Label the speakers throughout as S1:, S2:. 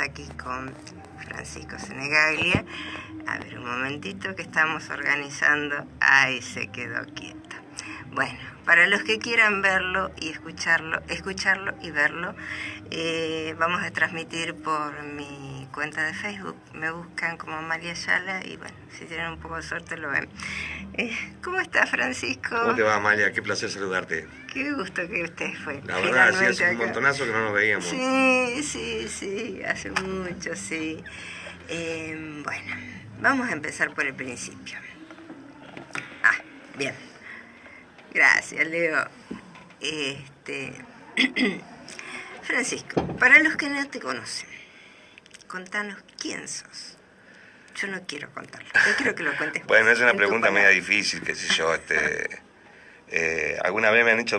S1: aquí con Francisco Senegaglia. A ver, un momentito que estamos organizando. Ahí se quedó quieto. Bueno, para los que quieran verlo y escucharlo y verlo, vamos a transmitir por mi cuenta de Facebook. Me buscan como Amalia Ayala y bueno, si tienen un poco de suerte lo ven. ¿Cómo estás, Francisco?
S2: ¿Cómo te va, Amalia? Qué placer saludarte.
S1: Qué gusto que usted fue.
S2: La verdad, sí, hace un montonazo que no nos veíamos.
S1: Sí, hace mucho, sí. Bueno, vamos a empezar por el principio. Bien. Gracias, Leo. Francisco, para los que no te conocen, contanos quién sos. Yo no quiero contarlo, yo quiero que lo cuentes.
S2: Bueno, es una pregunta media difícil, qué sé yo. Alguna vez me han hecho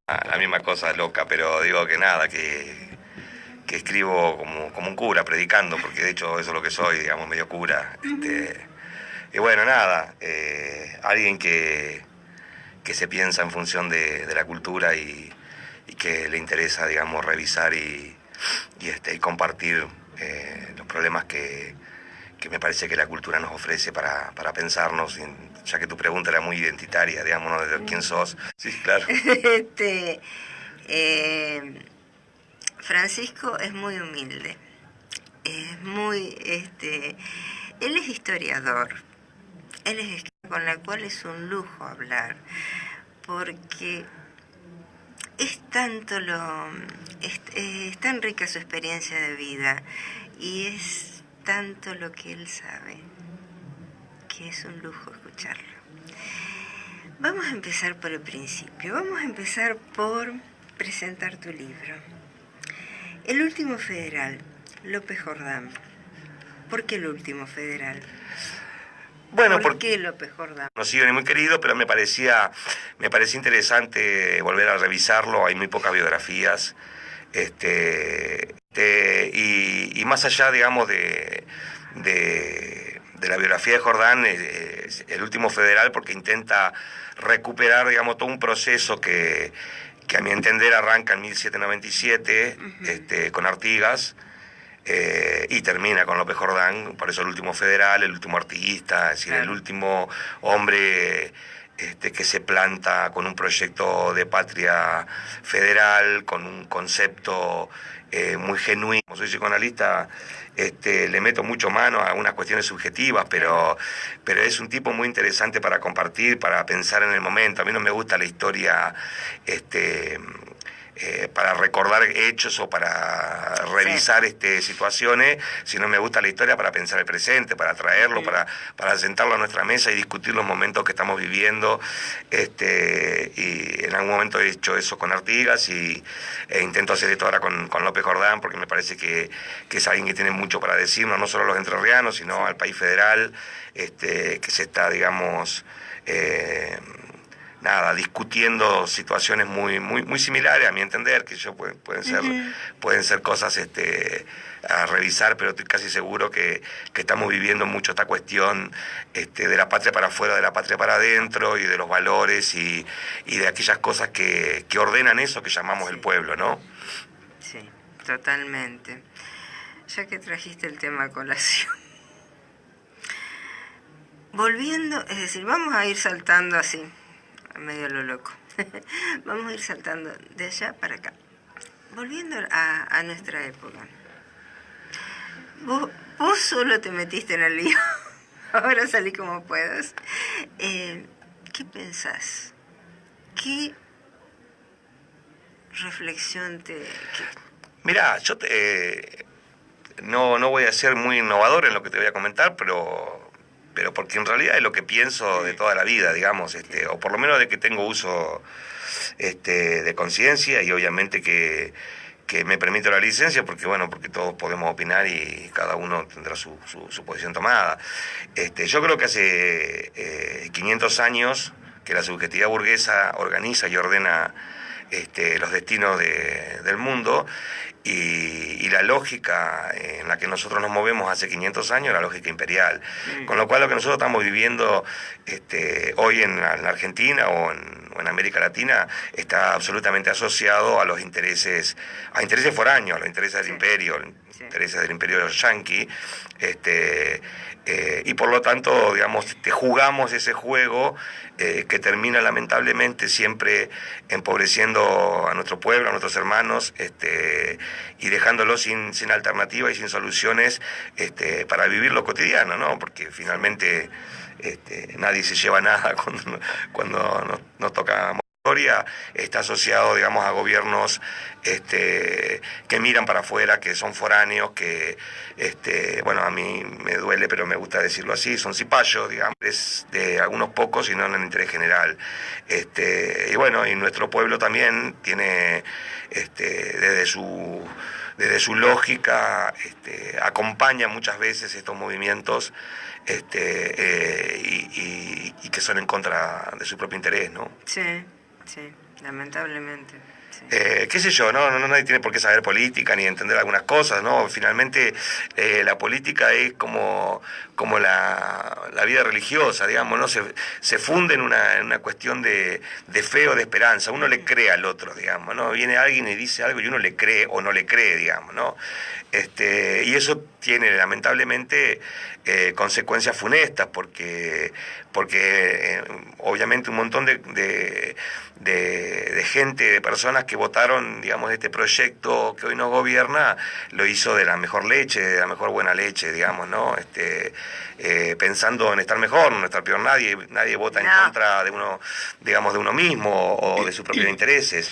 S2: la misma cosa loca, pero digo que nada, que escribo como un cura, predicando, porque de hecho eso es lo que soy, digamos, medio cura. Y bueno, nada, alguien que se piensa en función de la cultura y que le interesa, digamos, revisar y compartir los problemas que me parece que la cultura nos ofrece para pensarnos, ya que tu pregunta era muy identitaria, digamos, ¿no? De quién sos. Sí, claro.
S1: Francisco es muy humilde, es muy, él es historiador, con la cual es un lujo hablar, porque es tan rica su experiencia de vida y es tanto lo que él sabe, que es un lujo escucharlo. Vamos a empezar por el principio, vamos a empezar por presentar tu libro. El último federal, López Jordán. ¿Por qué el último federal?
S2: Bueno,
S1: ¿Por qué López Jordán?
S2: No sido ni muy querido, pero me parecía interesante volver a revisarlo. Hay muy pocas biografías. Y más allá, digamos, de la biografía de Jordán, el último federal, porque intenta recuperar, digamos, todo un proceso que a mi entender arranca en 1797, con Artigas, y termina con López Jordán. Por eso el último federal, el último artiguista, es decir, claro, el último hombre que se planta con un proyecto de patria federal, con un concepto muy genuino. Como soy psicoanalista, le meto mucho mano a algunas cuestiones subjetivas, pero es un tipo muy interesante para compartir, para pensar en el momento. A mí no me gusta la historia para recordar hechos o para revisar situaciones, sino me gusta la historia para pensar el presente, para traerlo, para sentarlo a nuestra mesa y discutir los momentos que estamos viviendo. Y en algún momento he hecho eso con Artigas e intento hacer esto ahora con López Jordán, porque me parece que es alguien que tiene mucho para decirnos, no solo a los entrerrianos, sino al país federal, que se está, digamos, discutiendo situaciones muy similares, a mi entender, que pueden ser cosas a revisar, pero estoy casi seguro que estamos viviendo mucho esta cuestión de la patria para afuera, de la patria para adentro, y de los valores y de aquellas cosas que ordenan eso que llamamos el pueblo, ¿no?
S1: Sí, totalmente. Ya que trajiste el tema a colación. Volviendo, es decir, vamos a ir saltando así, medio lo loco. Vamos a ir saltando de allá para acá. Volviendo a nuestra época. Vos solo te metiste en el lío. Ahora salí como puedas. ¿Qué pensás? ¿Qué reflexión
S2: Mirá, yo no voy a ser muy innovador en lo que te voy a comentar, pero porque en realidad es lo que pienso de toda la vida, digamos, o por lo menos de que tengo uso de conciencia, y obviamente que me permito la licencia, porque todos podemos opinar y cada uno tendrá su posición tomada. Yo creo que hace 500 años que la subjetividad burguesa organiza y ordena los destinos del mundo, y la lógica en la que nosotros nos movemos hace 500 años, la lógica imperial. Con lo cual lo que nosotros estamos viviendo hoy en la Argentina o en América Latina está absolutamente asociado a los intereses foráneos, a los intereses del imperio, intereses del imperio yanqui, y por lo tanto, digamos, jugamos ese juego que termina lamentablemente siempre empobreciendo a nuestro pueblo, a nuestros hermanos, y dejándolos sin alternativa y sin soluciones para vivir lo cotidiano, ¿no? Porque finalmente nadie se lleva nada cuando nos toca. Está asociado, digamos, a gobiernos que miran para afuera, que son foráneos, que, bueno, a mí me duele, pero me gusta decirlo así, son cipayos, digamos, es de algunos pocos y no en el interés general. Y bueno, y nuestro pueblo también tiene, desde su lógica, acompaña muchas veces estos movimientos y que son en contra de su propio interés, ¿no?
S1: Sí. Sí, lamentablemente. Sí.
S2: Qué sé yo, nadie tiene por qué saber política ni entender algunas cosas, ¿no? Finalmente la política es como la vida religiosa, digamos, ¿no? Se funde en una cuestión de fe o de esperanza. Uno le cree al otro, digamos, ¿no? Viene alguien y dice algo y uno le cree o no le cree, digamos, ¿no? Y eso tiene lamentablemente consecuencias funestas porque obviamente un montón de gente, de personas que votaron, digamos, este proyecto que hoy nos gobierna, lo hizo de la mejor leche, de la mejor buena leche, digamos, ¿no? Pensando en estar mejor, no estar peor. Nadie vota en contra de uno, digamos, de uno mismo o de sus propios intereses.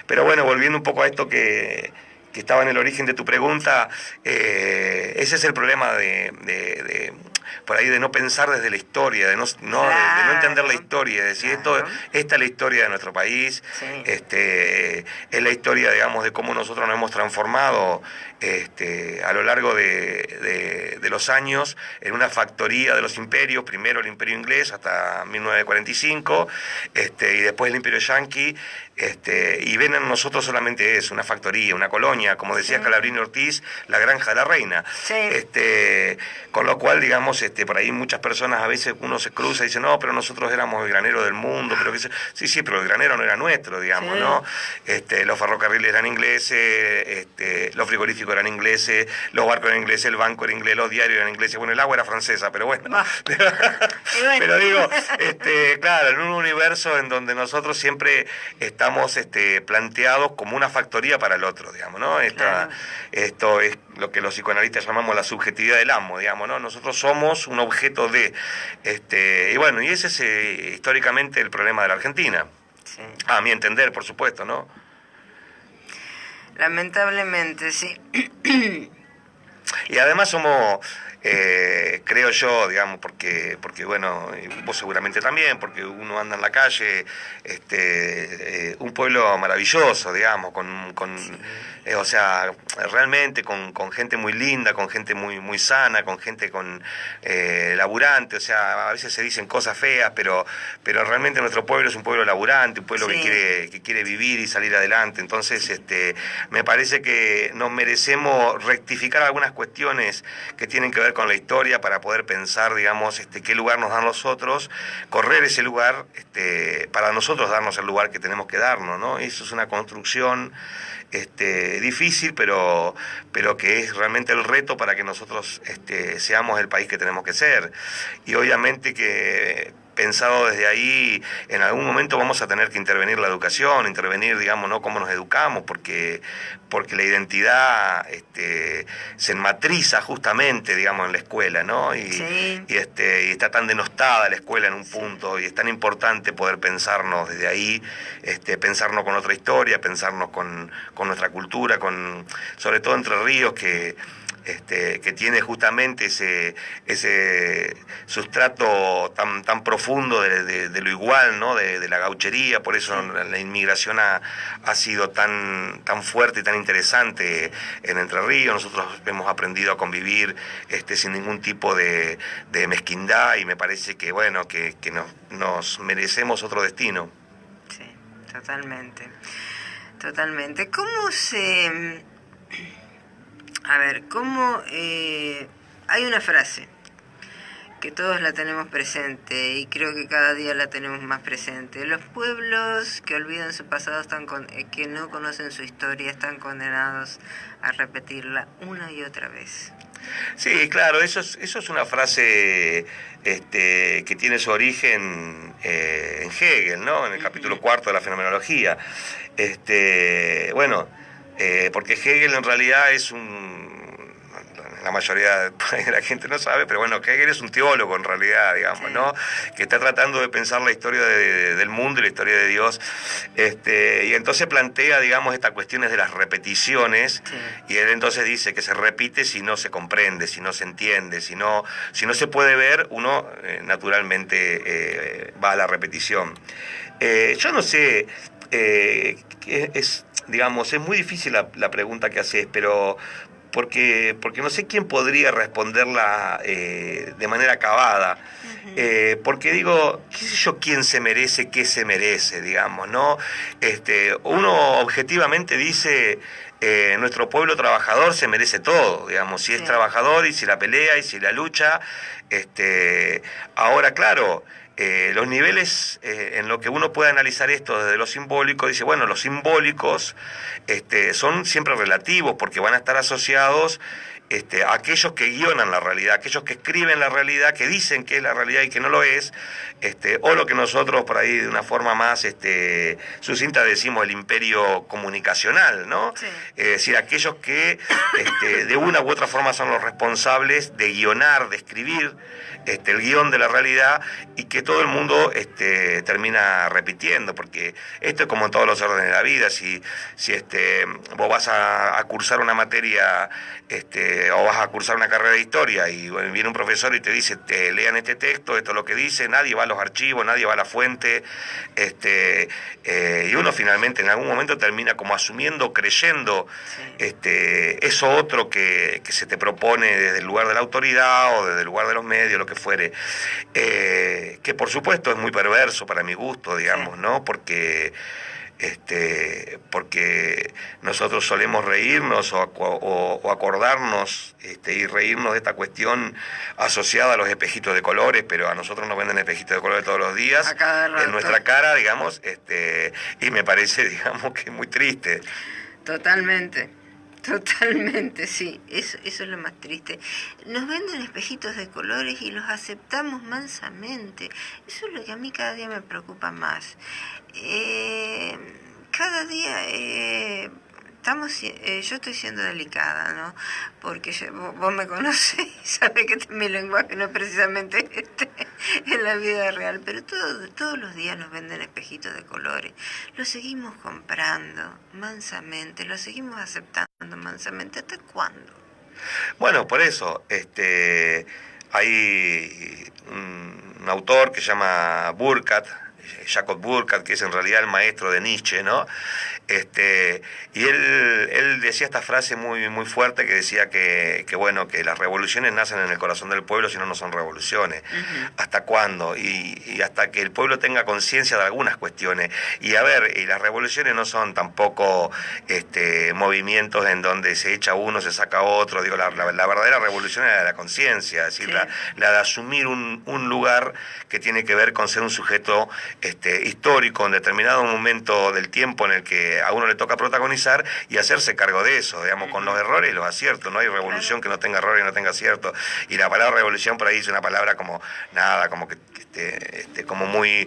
S2: Pero bueno, volviendo un poco a esto que estaba en el origen de tu pregunta, ese es el problema por ahí de no pensar desde la historia, de no entender la historia, de decir, esta es la historia de nuestro país,
S1: sí.
S2: Es la historia, digamos, de cómo nosotros nos hemos transformado a lo largo de los años en una factoría de los imperios, primero el imperio inglés hasta 1945, y después el imperio yanqui, y ven en nosotros solamente eso, una factoría, una colonia, como decía Scalabrini Ortiz, la granja de la reina.
S1: Sí.
S2: Con lo cual, digamos, por ahí muchas personas, a veces uno se cruza y dice, no, pero nosotros éramos el granero del mundo, pero sí, pero el granero no era nuestro, digamos, sí. ¿No? Los ferrocarriles eran ingleses, los frigoríficos eran ingleses, los barcos eran ingleses, el banco era inglés, los diarios eran ingleses, bueno, el agua era francesa, pero bueno. Pero digo, claro, en un universo en donde nosotros siempre estamos planteados como una factoría para el otro, digamos, ¿no? Esto es lo que los psicoanalistas llamamos la subjetividad del amo, digamos, ¿no? Nosotros somos un objeto de, y bueno, y ese es históricamente el problema de la Argentina. Sí. A mi entender, por supuesto, ¿no?
S1: Lamentablemente, sí.
S2: Y además somos, creo yo, digamos, porque bueno, vos seguramente también, porque uno anda en la calle, un pueblo maravilloso, digamos, o sea, realmente con gente muy linda, con gente muy sana, con gente laburante, o sea, a veces se dicen cosas feas, pero realmente nuestro pueblo es un pueblo laburante, un pueblo sí. que quiere vivir y salir adelante. Entonces, me parece que nos merecemos rectificar algunas cuestiones que tienen que ver con la historia para poder pensar, digamos, qué lugar nos dan los otros, correr ese lugar, para nosotros darnos el lugar que tenemos que darnos, ¿no? Eso es una construcción difícil, pero que es realmente el reto para que nosotros seamos el país que tenemos que ser. Y obviamente que pensado desde ahí, en algún momento vamos a tener que intervenir la educación, digamos, ¿no? Cómo nos educamos, porque la identidad se enmatriza justamente, digamos, en la escuela, ¿no?
S1: Sí.
S2: Y está tan denostada la escuela en un punto, y es tan importante poder pensarnos desde ahí, pensarnos con otra historia, pensarnos con nuestra cultura, sobre todo Entre Ríos, que tiene justamente ese sustrato tan profundo de lo igual, ¿no? De la gauchería. Por eso la inmigración ha sido tan fuerte y tan interesante en Entre Ríos. Nosotros hemos aprendido a convivir sin ningún tipo de mezquindad, y me parece que bueno, que nos merecemos otro destino.
S1: Sí, totalmente. totalmente. ¿Cómo se... A ver, ¿cómo... hay una frase que todos la tenemos presente y creo que cada día la tenemos más presente. Los pueblos que olvidan su pasado, que no conocen su historia, están condenados a repetirla una y otra vez.
S2: Sí, claro, eso es una frase que tiene su origen en Hegel, ¿no? En el capítulo cuarto de la fenomenología. Porque Hegel en realidad es la mayoría de la gente no sabe, pero bueno, Hegel es un teólogo en realidad, digamos, ¿no? Que está tratando de pensar la historia del mundo y la historia de Dios, y entonces plantea, digamos, estas cuestiones de las repeticiones, y él entonces dice que se repite si no se comprende, si no se entiende, si no se puede ver, uno naturalmente va a la repetición. Yo no sé, digamos, es muy difícil la pregunta que haces, pero porque no sé quién podría responderla de manera acabada. Porque digo, qué sé yo, quién se merece, qué se merece, digamos, ¿no? Uno objetivamente dice, nuestro pueblo trabajador se merece todo, digamos, si es trabajador y si la pelea y si la lucha. Ahora, claro, los niveles en lo que uno puede analizar esto desde lo simbólico, dice, bueno, los simbólicos son siempre relativos porque van a estar asociados a aquellos que guionan la realidad, aquellos que escriben la realidad, que dicen que es la realidad y que no lo es, o lo que nosotros por ahí de una forma más sucinta decimos el imperio comunicacional, ¿no?
S1: Sí.
S2: Es decir, aquellos que de una u otra forma son los responsables de guionar, de escribir el guión de la realidad y que todo el mundo termina repitiendo, porque esto es como en todos los órdenes de la vida. Si vos vas a cursar una materia o vas a cursar una carrera de historia y viene un profesor y te dice, te lean este texto, esto es lo que dice, nadie va a los archivos, nadie va a la fuente, y uno finalmente en algún momento termina como asumiendo, creyendo eso otro que se te propone desde el lugar de la autoridad o desde el lugar de los medios, lo que fuere, que por supuesto es muy perverso para mi gusto, digamos, ¿no? Porque nosotros solemos reírnos o acordarnos y reírnos de esta cuestión asociada a los espejitos de colores, pero a nosotros nos venden espejitos de colores todos los días en nuestra cara, digamos, y me parece, digamos, que es muy triste.
S1: Totalmente, totalmente, sí, eso es lo más triste. Nos venden espejitos de colores y los aceptamos mansamente. Eso es lo que a mí cada día me preocupa más. Cada día yo estoy siendo delicada, ¿no? Porque vos me conocés y sabés que mi lenguaje no es precisamente en la vida real, pero todos los días nos venden espejitos de colores. Los seguimos comprando mansamente, los seguimos aceptando mansamente. ¿Hasta cuándo?
S2: Bueno, por eso, hay un autor que se llama Jacob Burckhardt, que es en realidad el maestro de Nietzsche, ¿no? Y él decía esta frase muy, muy fuerte que decía que las revoluciones nacen en el corazón del pueblo, si no, no son revoluciones. Uh-huh. ¿Hasta cuándo? Y hasta que el pueblo tenga conciencia de algunas cuestiones. Y a ver, y las revoluciones no son tampoco movimientos en donde se echa uno, se saca otro. Digo, la verdadera revolución es la de la conciencia, es decir, la de asumir un lugar que tiene que ver con ser un sujeto histórico en determinado momento del tiempo en el que a uno le toca protagonizar y hacerse cargo de eso, digamos, con los errores y los aciertos. No hay revolución que no tenga errores y no tenga aciertos. Y la palabra revolución por ahí es una palabra como nada, como que como muy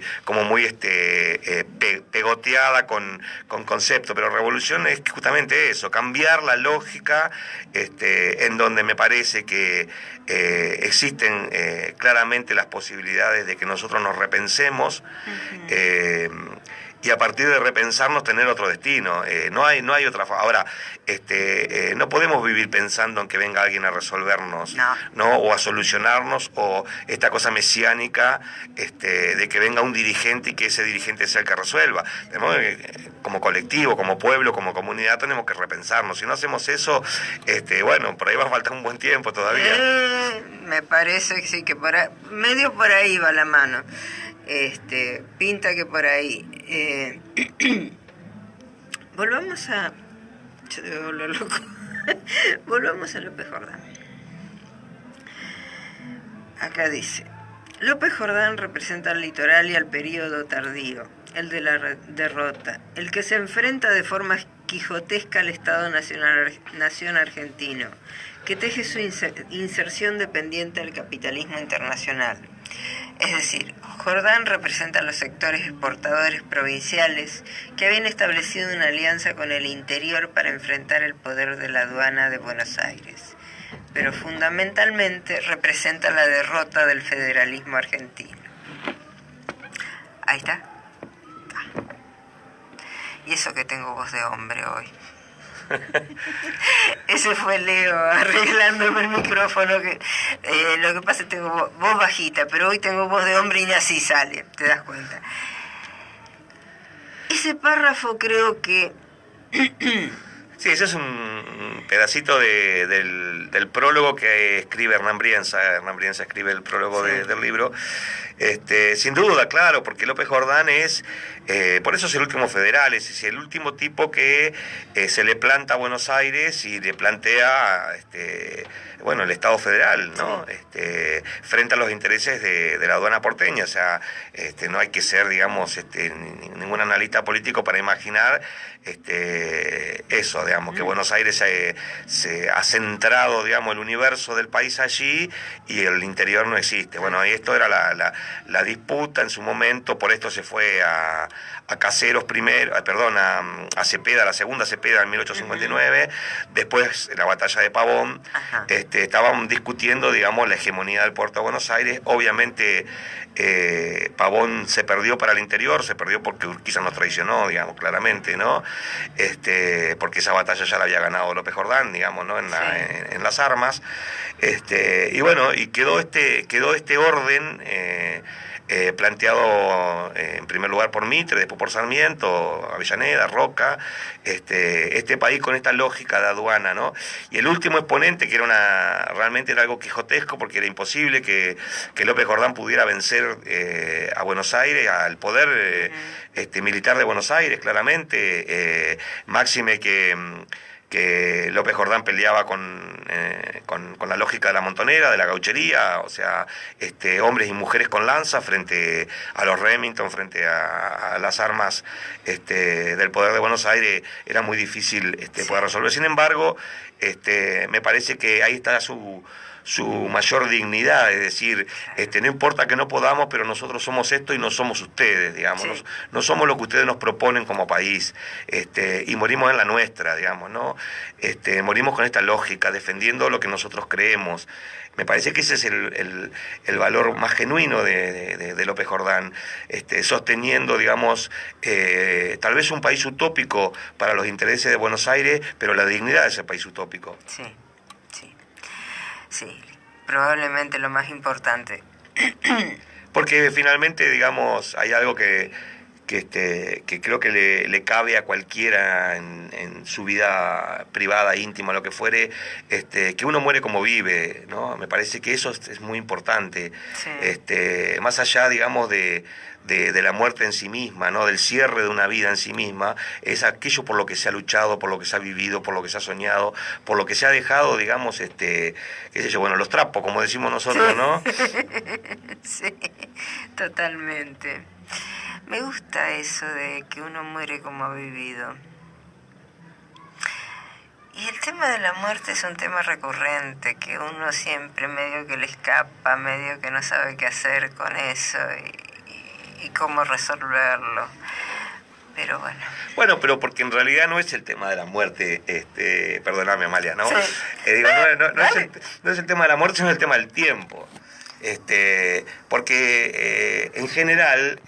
S2: pegoteada con concepto, pero revolución es justamente eso, cambiar la lógica en donde me parece que existen claramente las posibilidades de que nosotros nos repensemos. Uh-huh. Y a partir de repensarnos tener otro destino. No hay otra forma. Ahora, no podemos vivir pensando en que venga alguien a resolvernos, ¿no? O a solucionarnos, o esta cosa mesiánica de que venga un dirigente y que ese dirigente sea el que resuelva. Tenemos como colectivo, como pueblo, como comunidad, tenemos que repensarnos. Si no hacemos eso, por ahí va a faltar un buen tiempo todavía.
S1: Me parece que sí, que medio por ahí va la mano. Pinta que por ahí. volvamos a... Yo debo volver loco. Volvamos a López Jordán. Acá dice: López Jordán representa al litoral y al período tardío, el de la derrota, el que se enfrenta de forma quijotesca al Estado-nación argentino, que teje su inserción dependiente del capitalismo internacional. Es decir, Jordán representa a los sectores exportadores provinciales que habían establecido una alianza con el interior para enfrentar el poder de la aduana de Buenos Aires, pero fundamentalmente representa la derrota del federalismo argentino. Ahí está. Y eso que tengo voz de hombre hoy. Ese fue Leo arreglándome el micrófono. Lo que pasa es que tengo voz bajita, pero hoy tengo voz de hombre y ni así sale, ¿te das cuenta? Ese párrafo creo que...
S2: Sí, ese es un pedacito del prólogo que escribe Hernán Brienza. Hernán Brienza escribe el prólogo del libro. Sin duda, claro, porque López Jordán es, por eso es el último federal, es el último tipo que se le planta a Buenos Aires y le plantea el Estado federal, ¿no? Frente a los intereses de la aduana porteña. O sea, no hay que ser, digamos, ningún analista político para imaginar eso, digamos, que Buenos Aires se ha centrado, digamos, el universo del país allí y el interior no existe. Bueno, y esto era la disputa en su momento, por esto se fue a Caseros primero, a Cepeda, la segunda Cepeda en 1859, después la batalla de Pavón, estaban discutiendo, digamos, la hegemonía del puerto de Buenos Aires. Obviamente Pavón se perdió para el interior, se perdió porque Urquiza nos traicionó, digamos, claramente, ¿no? Porque esa batalla ya la había ganado López Jordán, digamos, ¿no? En las armas. Y bueno, y quedó este orden planteado en primer lugar por Mitre, después por Sarmiento, Avellaneda, Roca, este país con esta lógica de aduana, ¿no? Y el último exponente, que realmente era algo quijotesco, porque era imposible que López Jordán pudiera vencer a Buenos Aires, al poder militar de Buenos Aires, claramente, máxime que López Jordán peleaba con la lógica de la montonera, de la gauchería, o sea, hombres y mujeres con lanza frente a los Remington, frente a las armas del poder de Buenos Aires. Era muy difícil poder resolver. Sin embargo, me parece que ahí está su mayor dignidad, es decir, no importa que no podamos, pero nosotros somos esto y no somos ustedes, digamos, no somos lo que ustedes nos proponen como país, y morimos en la nuestra, digamos, ¿no? Morimos con esta lógica, defendiendo lo que nosotros creemos. Me parece que ese es el valor más genuino de López Jordán, sosteniendo, digamos, tal vez un país utópico para los intereses de Buenos Aires, pero la dignidad de ese país utópico.
S1: Sí, probablemente lo más importante.
S2: Porque finalmente, digamos, hay algo que creo que le cabe a cualquiera en su vida privada, íntima, lo que fuere, que uno muere como vive, ¿no? Me parece que eso es muy importante. Sí. Más allá, digamos, de la muerte en sí misma, ¿no? Del cierre de una vida en sí misma, es aquello por lo que se ha luchado, por lo que se ha vivido, por lo que se ha soñado, por lo que se ha dejado, digamos, qué sé yo, los trapos, como decimos nosotros, ¿no?
S1: Sí, totalmente. Me gusta eso de que uno muere como ha vivido. Y el tema de la muerte es un tema recurrente, que uno siempre medio que le escapa, medio que no sabe qué hacer con eso y cómo resolverlo. Pero bueno. Bueno,
S2: pero porque en realidad no es el tema de la muerte, perdóname, Amalia, ¿no?
S1: Sí.
S2: No es el tema de la muerte, sino el tema del tiempo. Porque en general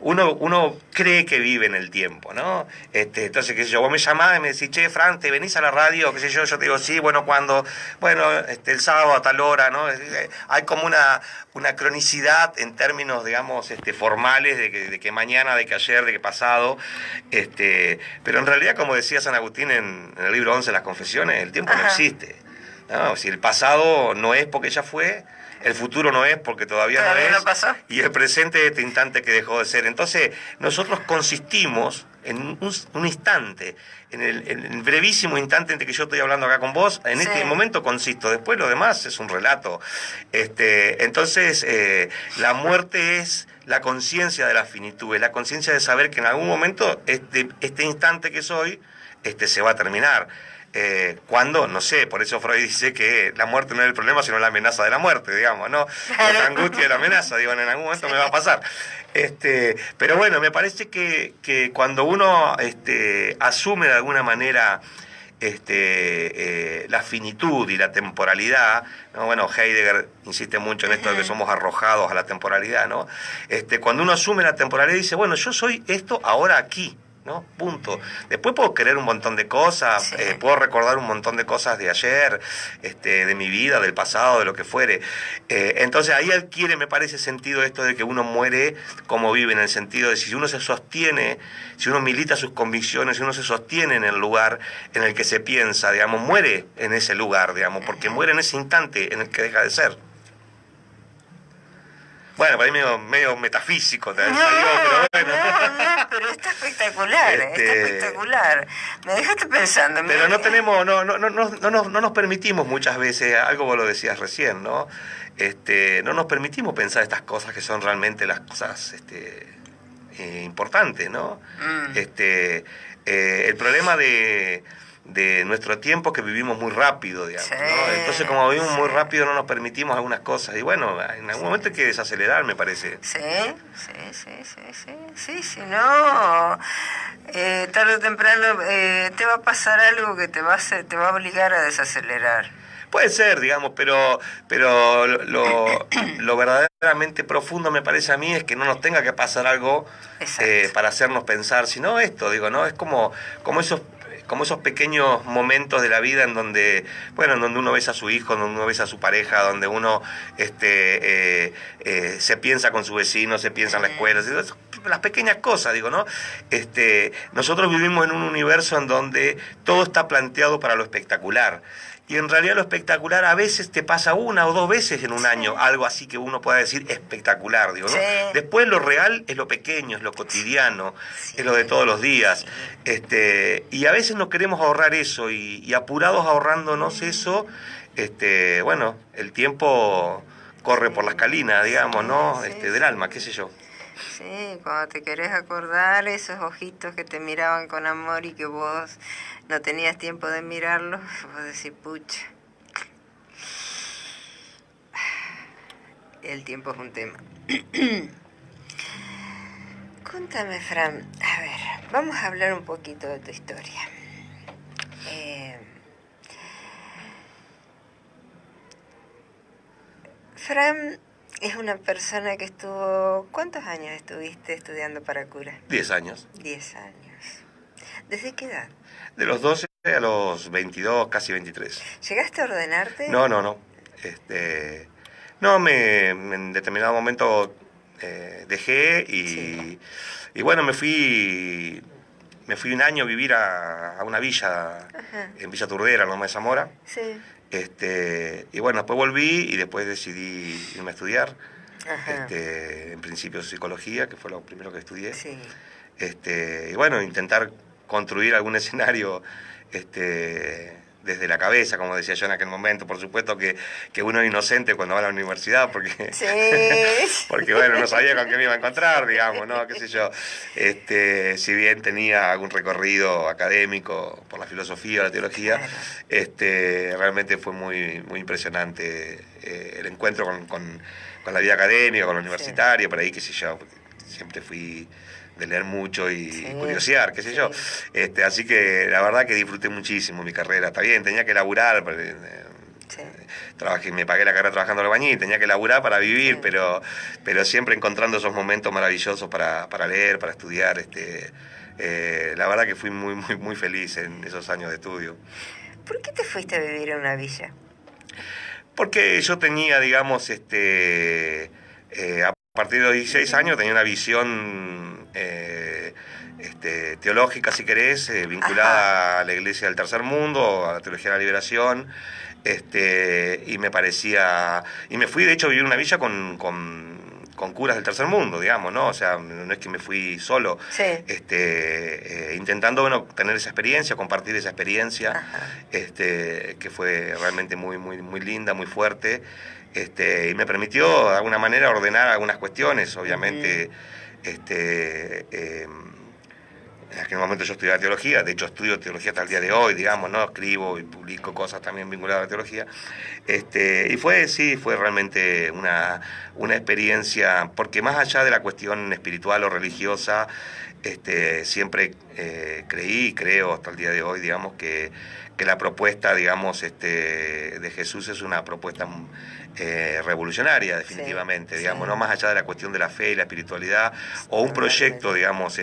S2: uno cree que vive en el tiempo, ¿no? Entonces, qué sé yo, vos me llamás y me decís, che, Fran, ¿te venís a la radio? Qué sé yo te digo, sí, bueno, ¿cuándo? Bueno, el sábado a tal hora, ¿no? Hay como una cronicidad en términos, digamos, formales de que mañana, de que ayer, de que pasado, pero en realidad, como decía San Agustín en el libro 11, Las Confesiones, el tiempo no existe, ¿no? Si el pasado no es porque ya fue, el futuro no es porque todavía no es,
S1: no pasó.
S2: Y el presente es este instante que dejó de ser. Entonces, nosotros consistimos en un instante, en el brevísimo instante en que yo estoy hablando acá con vos, en este momento consisto, después lo demás es un relato. Entonces, la muerte es la conciencia de la finitud, es la conciencia de saber que en algún momento este instante que soy se va a terminar. Cuando, no sé, por eso Freud dice que la muerte no es el problema, sino la amenaza de la muerte, digamos, ¿no? La angustia de la amenaza, digo, en algún momento me va a pasar. Pero bueno, me parece que cuando uno asume de alguna manera la finitud y la temporalidad, ¿no? Bueno, Heidegger insiste mucho en esto de que somos arrojados a la temporalidad, ¿no? Cuando uno asume la temporalidad y dice, bueno, yo soy esto ahora aquí, ¿no? Punto. Después puedo querer un montón de cosas, puedo recordar un montón de cosas de ayer, de mi vida, del pasado, de lo que fuere. Entonces ahí adquiere, me parece, sentido esto de que uno muere como vive, en el sentido de si uno se sostiene, si uno milita sus convicciones, si uno se sostiene en el lugar en el que se piensa, digamos, muere en ese lugar, digamos, porque muere en ese instante en el que deja de ser. Bueno, para mí medio metafísico te salió, pero bueno.
S1: No, pero está espectacular, está espectacular. Me dejaste pensando.
S2: Pero no tenemos, no nos permitimos muchas veces, algo vos lo decías recién, ¿no? No nos permitimos pensar estas cosas que son realmente las cosas importantes, ¿no? El problema de nuestro tiempo es que vivimos muy rápido, digamos, ¿no? Entonces, como vivimos muy rápido, no nos permitimos algunas cosas. Y bueno, en algún momento hay que desacelerar, me parece.
S1: Si no, tarde o temprano te va a pasar algo que te va a obligar a desacelerar.
S2: Puede ser, digamos, pero lo verdaderamente profundo, me parece a mí, es que no nos tenga que pasar algo para hacernos pensar, sino esto, digo, ¿no? Es como esos pequeños momentos de la vida en donde, bueno, en donde uno besa a su hijo, donde uno besa a su pareja, donde uno se piensa con su vecino, se piensa en la escuela, las pequeñas cosas, digo, ¿no? Nosotros vivimos en un universo en donde todo está planteado para lo espectacular. Y en realidad lo espectacular a veces te pasa una o dos veces en un año, algo así que uno pueda decir espectacular, digo, ¿no? Después lo real es lo pequeño, es lo cotidiano, es lo de todos los días. Y a veces no queremos ahorrar eso y apurados ahorrándonos eso, bueno, el tiempo corre por la escalina, digamos, ¿no? Del alma, qué sé yo.
S1: Sí, cuando te querés acordar, esos ojitos que te miraban con amor y que vos no tenías tiempo de mirarlos, vos decís, pucha, el tiempo es un tema. Contame, Fran, a ver, vamos a hablar un poquito de tu historia. Fran es una persona que estuvo... ¿Cuántos años estuviste estudiando para cura?
S2: 10 años.
S1: 10 años. ¿Desde qué edad?
S2: De los 12 a los 22, casi 23.
S1: ¿Llegaste a ordenarte?
S2: No. No, en determinado momento dejé y bueno, me fui un año a vivir a una villa, en Villa Turdera, en Loma de Zamora.
S1: Sí.
S2: Y bueno, después volví y después decidí irme a estudiar.
S1: Ajá.
S2: En principio psicología, que fue lo primero que estudié.
S1: Sí.
S2: Y bueno, intentar construir algún escenario desde la cabeza, como decía yo en aquel momento. Por supuesto que uno es inocente cuando va a la universidad, porque, porque bueno, no sabía con qué me iba a encontrar, digamos, ¿no? Qué sé yo. Si bien tenía algún recorrido académico por la filosofía o la teología, realmente fue muy, muy impresionante el encuentro con la vida académica, con la universitaria, por ahí, qué sé yo, porque siempre fui de leer mucho y curiosear, qué sé yo. Así que la verdad que disfruté muchísimo mi carrera. Está bien, tenía que laburar, me pagué la carrera trabajando en albañil, tenía que laburar para vivir, pero siempre encontrando esos momentos maravillosos para leer, para estudiar. La verdad que fui muy, muy, muy feliz en esos años de estudio.
S1: ¿Por qué te fuiste a vivir a una villa?
S2: Porque yo tenía, digamos, a partir de los 16 años tenía una visión teológica, si querés, vinculada a la Iglesia del Tercer Mundo, a la Teología de la Liberación, y me parecía... Y me fui, de hecho, a vivir en una villa con con curas del tercer mundo, digamos, ¿no? O sea, no es que me fui solo,
S1: Sí.
S2: intentando, bueno, tener esa experiencia, compartir esa experiencia,
S1: Ajá.
S2: que fue realmente muy, muy, muy linda, muy fuerte, y me permitió de alguna manera ordenar algunas cuestiones, obviamente, en aquel momento yo estudiaba teología, de hecho estudio teología hasta el día de hoy, digamos, ¿no? Escribo y publico cosas también vinculadas a la teología. Y fue realmente una experiencia, porque más allá de la cuestión espiritual o religiosa, siempre creí y creo hasta el día de hoy, digamos, que la propuesta, digamos, de Jesús es una propuesta revolucionaria, definitivamente,
S1: Sí,
S2: digamos,
S1: sí.
S2: no más allá de la cuestión de la fe y la espiritualidad, o un proyecto, digamos,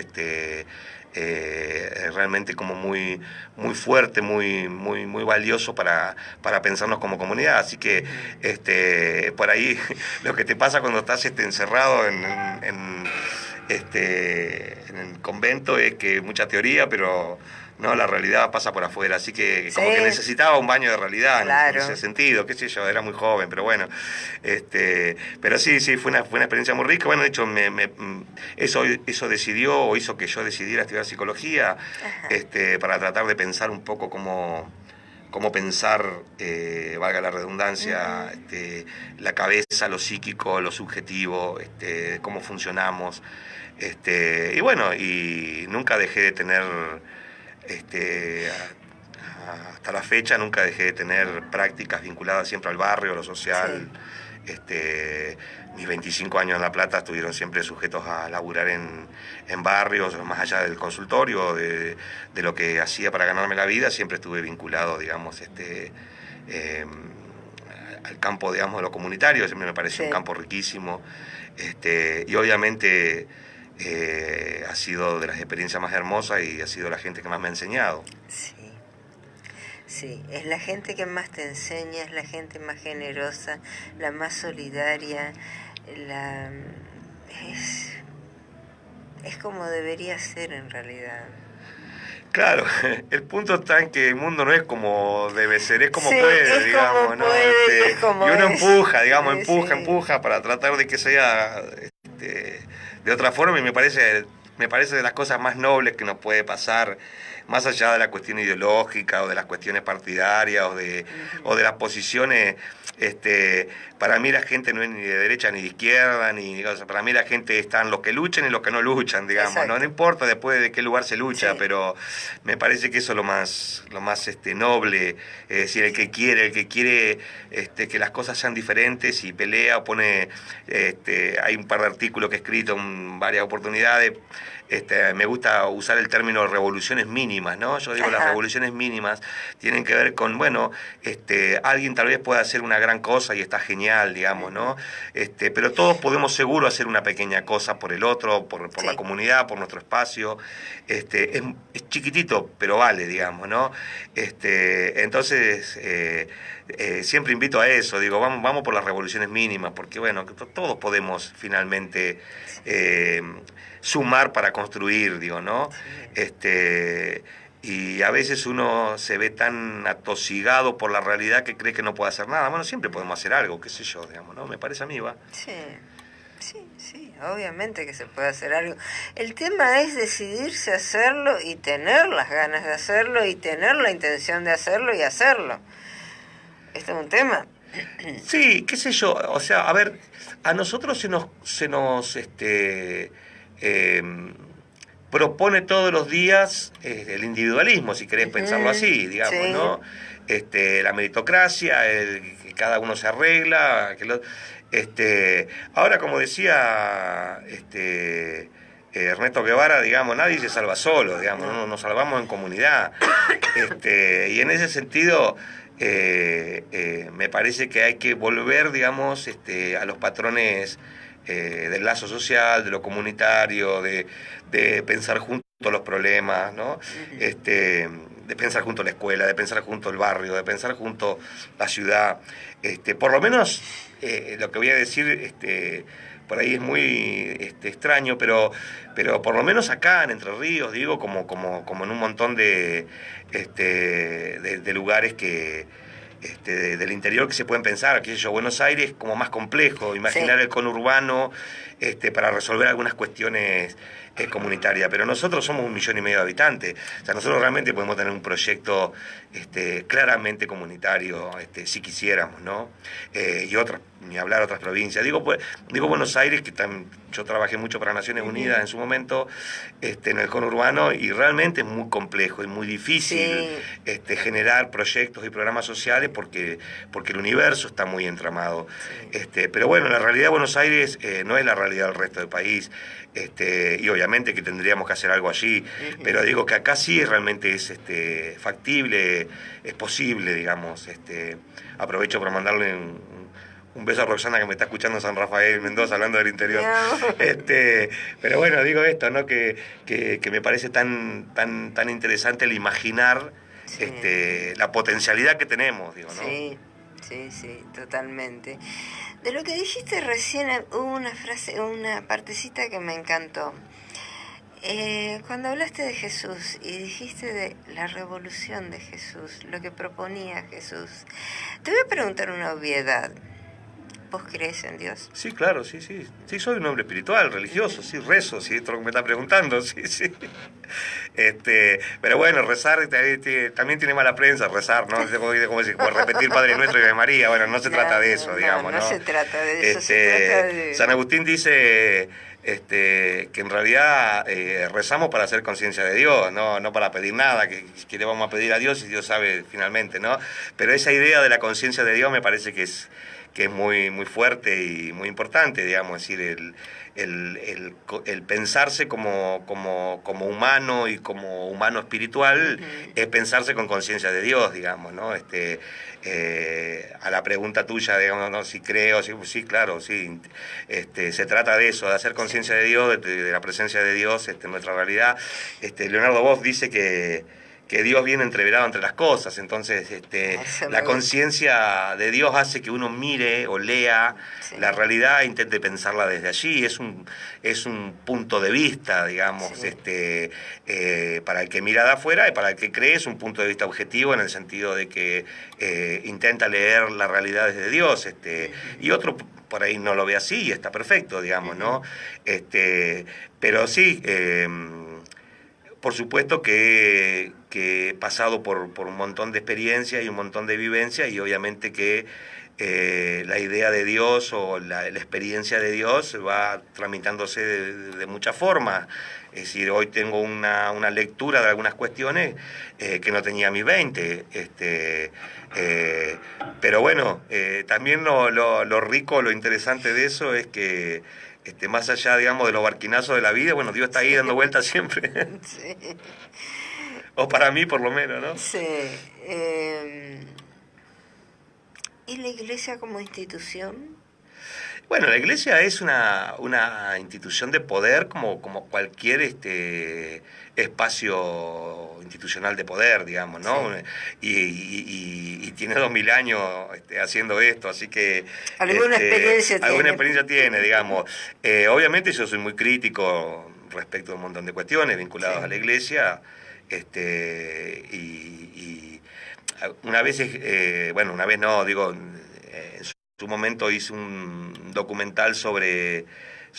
S2: realmente como muy, muy fuerte, muy, muy, muy valioso para pensarnos como comunidad. Así que por ahí lo que te pasa cuando estás encerrado en el convento es que mucha teoría, pero no, la realidad pasa por afuera, así que como que necesitaba un baño de realidad,
S1: claro,
S2: en ese sentido, qué sé yo, era muy joven, pero bueno, pero sí, fue una experiencia muy rica. Bueno, de hecho, eso decidió o hizo que yo decidiera estudiar psicología, para tratar de pensar un poco cómo pensar, valga la redundancia, la cabeza, lo psíquico, lo subjetivo, cómo funcionamos, y bueno, y nunca dejé de tener, hasta la fecha nunca dejé de tener prácticas vinculadas siempre al barrio, a lo social. Mis 25 años en La Plata estuvieron siempre sujetos a laburar en barrios, más allá del consultorio, de lo que hacía para ganarme la vida, siempre estuve vinculado, digamos, al campo, digamos, de lo comunitario, siempre me pareció un campo riquísimo, y obviamente ha sido de las experiencias más hermosas y ha sido la gente que más me ha enseñado.
S1: Sí. Sí, es la gente que más te enseña, es la gente más generosa, la más solidaria, es como debería ser en realidad.
S2: Claro, el punto está en que el mundo no es como debe ser, es como
S1: sí,
S2: puede,
S1: es
S2: digamos,
S1: como
S2: ¿no?
S1: puede, es como
S2: y uno
S1: es.
S2: empuja, digamos,
S1: Sí.
S2: empuja para tratar de que sea de otra forma, y me parece de las cosas más nobles que nos puede pasar, más allá de la cuestión ideológica o de las cuestiones partidarias o de las posiciones. Para mí la gente no es ni de derecha ni de izquierda, para mí la gente están los que luchan y los que no luchan, digamos, ¿no? No importa después de qué lugar se lucha, pero me parece que eso es lo más noble, es decir, el que quiere que las cosas sean diferentes y pelea o pone, hay un par de artículos que he escrito en varias oportunidades. Me gusta usar el término revoluciones mínimas, ¿no? Yo digo, las revoluciones mínimas tienen que ver con, bueno, alguien tal vez pueda hacer una gran cosa y está genial, digamos, ¿no? Pero todos podemos seguro hacer una pequeña cosa por el otro, por la comunidad, por nuestro espacio. Es chiquitito, pero vale, digamos, ¿no? Entonces, siempre invito a eso, digo, vamos por las revoluciones mínimas, porque, bueno, todos podemos finalmente sumar para construir, digo, ¿no? Y a veces uno se ve tan atosigado por la realidad que cree que no puede hacer nada. Bueno, siempre podemos hacer algo, qué sé yo, digamos, ¿no? Me parece a mí, va.
S1: Sí, obviamente que se puede hacer algo. El tema es decidirse a hacerlo y tener las ganas de hacerlo y tener la intención de hacerlo y hacerlo. ¿Este es un tema?
S2: Sí, qué sé yo, o sea, a ver, a nosotros se nos propone todos los días el individualismo, si querés pensarlo así, digamos, ¿no? La meritocracia, que cada uno se arregla, ahora, como decía Ernesto Guevara, digamos, nadie se salva solo, digamos, ¿no? Nos salvamos en comunidad, y en ese sentido me parece que hay que volver, digamos, a los patrones del lazo social, de lo comunitario, de pensar juntos los problemas, ¿no? De pensar junto la escuela, de pensar junto el barrio, de pensar junto la ciudad. Por lo menos lo que voy a decir, por ahí es muy extraño, pero por lo menos acá en Entre Ríos, digo, como en un montón de lugares que del interior que se pueden pensar, qué sé yo, Buenos Aires como más complejo, imaginar el conurbano para resolver algunas cuestiones comunitarias, pero nosotros somos 1,5 millones de habitantes, o sea, nosotros realmente podemos tener un proyecto claramente comunitario, si quisiéramos, ¿no? Y otras, ni hablar otras provincias. Digo Buenos Aires, que yo trabajé mucho para Naciones Unidas en su momento, en el conurbano, y realmente es muy complejo y muy difícil generar proyectos y programas sociales porque el universo está muy entramado. Pero bueno, la realidad de Buenos Aires no es la realidad del resto del país, y obviamente que tendríamos que hacer algo allí, pero digo que acá sí realmente es factible, es posible, digamos. Aprovecho para mandarle un beso a Roxana, que me está escuchando en San Rafael, Mendoza, hablando del interior. Pero bueno, digo esto, ¿no? Que me parece tan interesante el imaginar la potencialidad que tenemos, digo, ¿no?
S1: Sí, totalmente. De lo que dijiste recién hubo una frase, una partecita que me encantó. Cuando hablaste de Jesús y dijiste de la revolución de Jesús, lo que proponía Jesús, te voy a preguntar una obviedad. ¿Vos crees en Dios?
S2: Sí, claro, sí. Sí, soy un hombre espiritual, religioso, sí, rezo, sí, esto es lo que me está preguntando, sí. Pero bueno, rezar también tiene mala prensa, rezar, ¿no? Como decir, por repetir Padre Nuestro y Ave María, bueno, no se trata de eso, digamos, ¿no?
S1: No se trata de eso, se trata de...
S2: San Agustín dice que en realidad rezamos para hacer conciencia de Dios, no para pedir nada, que le vamos a pedir a Dios y Dios sabe finalmente, ¿no? Pero esa idea de la conciencia de Dios me parece que es muy, muy fuerte y muy importante, digamos, es decir, el pensarse como humano y como humano espiritual, es pensarse con conciencia de Dios, digamos, ¿no? A la pregunta tuya, digamos, ¿no? Si creo, sí, claro, sí, se trata de eso, de hacer conciencia de Dios, de la presencia de Dios en nuestra realidad. Leonardo Boff dice que Dios viene entreverado entre las cosas, entonces la conciencia de Dios hace que uno mire o lea la realidad e intente pensarla desde allí, es un punto de vista, digamos, para el que mira de afuera, y para el que cree es un punto de vista objetivo, en el sentido de que intenta leer la realidad desde Dios, y otro por ahí no lo ve así y está perfecto, digamos, ¿no? Pero sí, por supuesto que he pasado por un montón de experiencias y un montón de vivencias, y obviamente que la idea de Dios o la experiencia de Dios va tramitándose de muchas formas. Es decir, hoy tengo una lectura de algunas cuestiones que no tenía a mis 20. Pero bueno, también lo rico, lo interesante de eso es que más allá, digamos, de los barquinazos de la vida, bueno, Dios está ahí dando vueltas siempre.
S1: Sí.
S2: O para mí, por lo menos, ¿no?
S1: Sí. ¿Y la iglesia como institución?
S2: Bueno, la iglesia es una institución de poder como cualquier espacio institucional de poder, digamos, ¿no? Sí. Y tiene 2000 años haciendo esto, así que...
S1: Alguna experiencia tiene.
S2: Alguna experiencia tiene, digamos. Obviamente yo soy muy crítico respecto a un montón de cuestiones vinculadas a la iglesia, y una vez, una vez no, digo, en su momento hice un documental sobre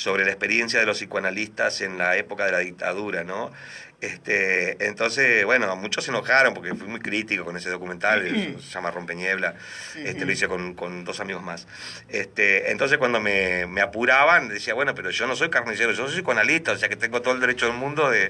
S2: la experiencia de los psicoanalistas en la época de la dictadura, ¿no? Entonces, bueno, muchos se enojaron porque fui muy crítico con ese documental, se llama Rompeñebla, lo hice con 2 amigos más. Entonces cuando me apuraban, decía, bueno, pero yo no soy carnicero, yo soy psicoanalista, o sea que tengo todo el derecho del mundo de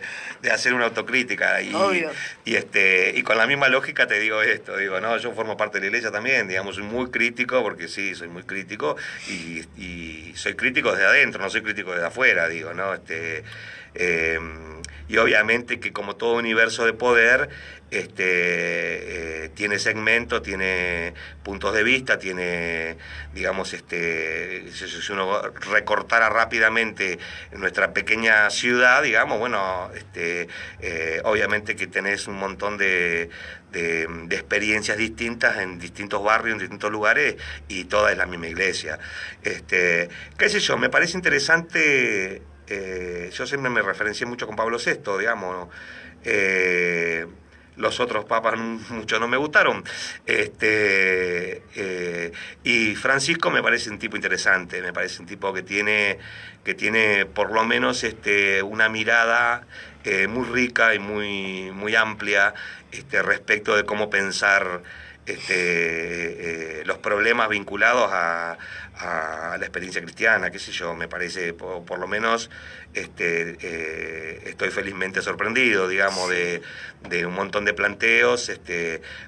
S2: hacer una autocrítica.
S1: Obvio.
S2: Y con la misma lógica te digo esto, digo, no, yo formo parte de la iglesia también, digamos, soy muy crítico, porque sí, soy muy crítico, y soy crítico desde adentro, no soy crítico desde afuera, digo, ¿no? Y obviamente que como todo universo de poder, tiene segmentos, tiene puntos de vista, tiene, digamos, si uno recortara rápidamente nuestra pequeña ciudad, digamos, bueno, obviamente que tenés un montón de experiencias distintas en distintos barrios, en distintos lugares, y toda es la misma iglesia. Qué sé yo, me parece interesante. Yo siempre me referencié mucho con Pablo VI, digamos, los otros papas muchos no me gustaron. Y Francisco me parece un tipo interesante, me parece un tipo que tiene por lo menos una mirada muy rica y muy amplia respecto de cómo pensar los problemas vinculados a la experiencia cristiana, qué sé yo, me parece, por lo menos estoy felizmente sorprendido, digamos, de un montón de planteos.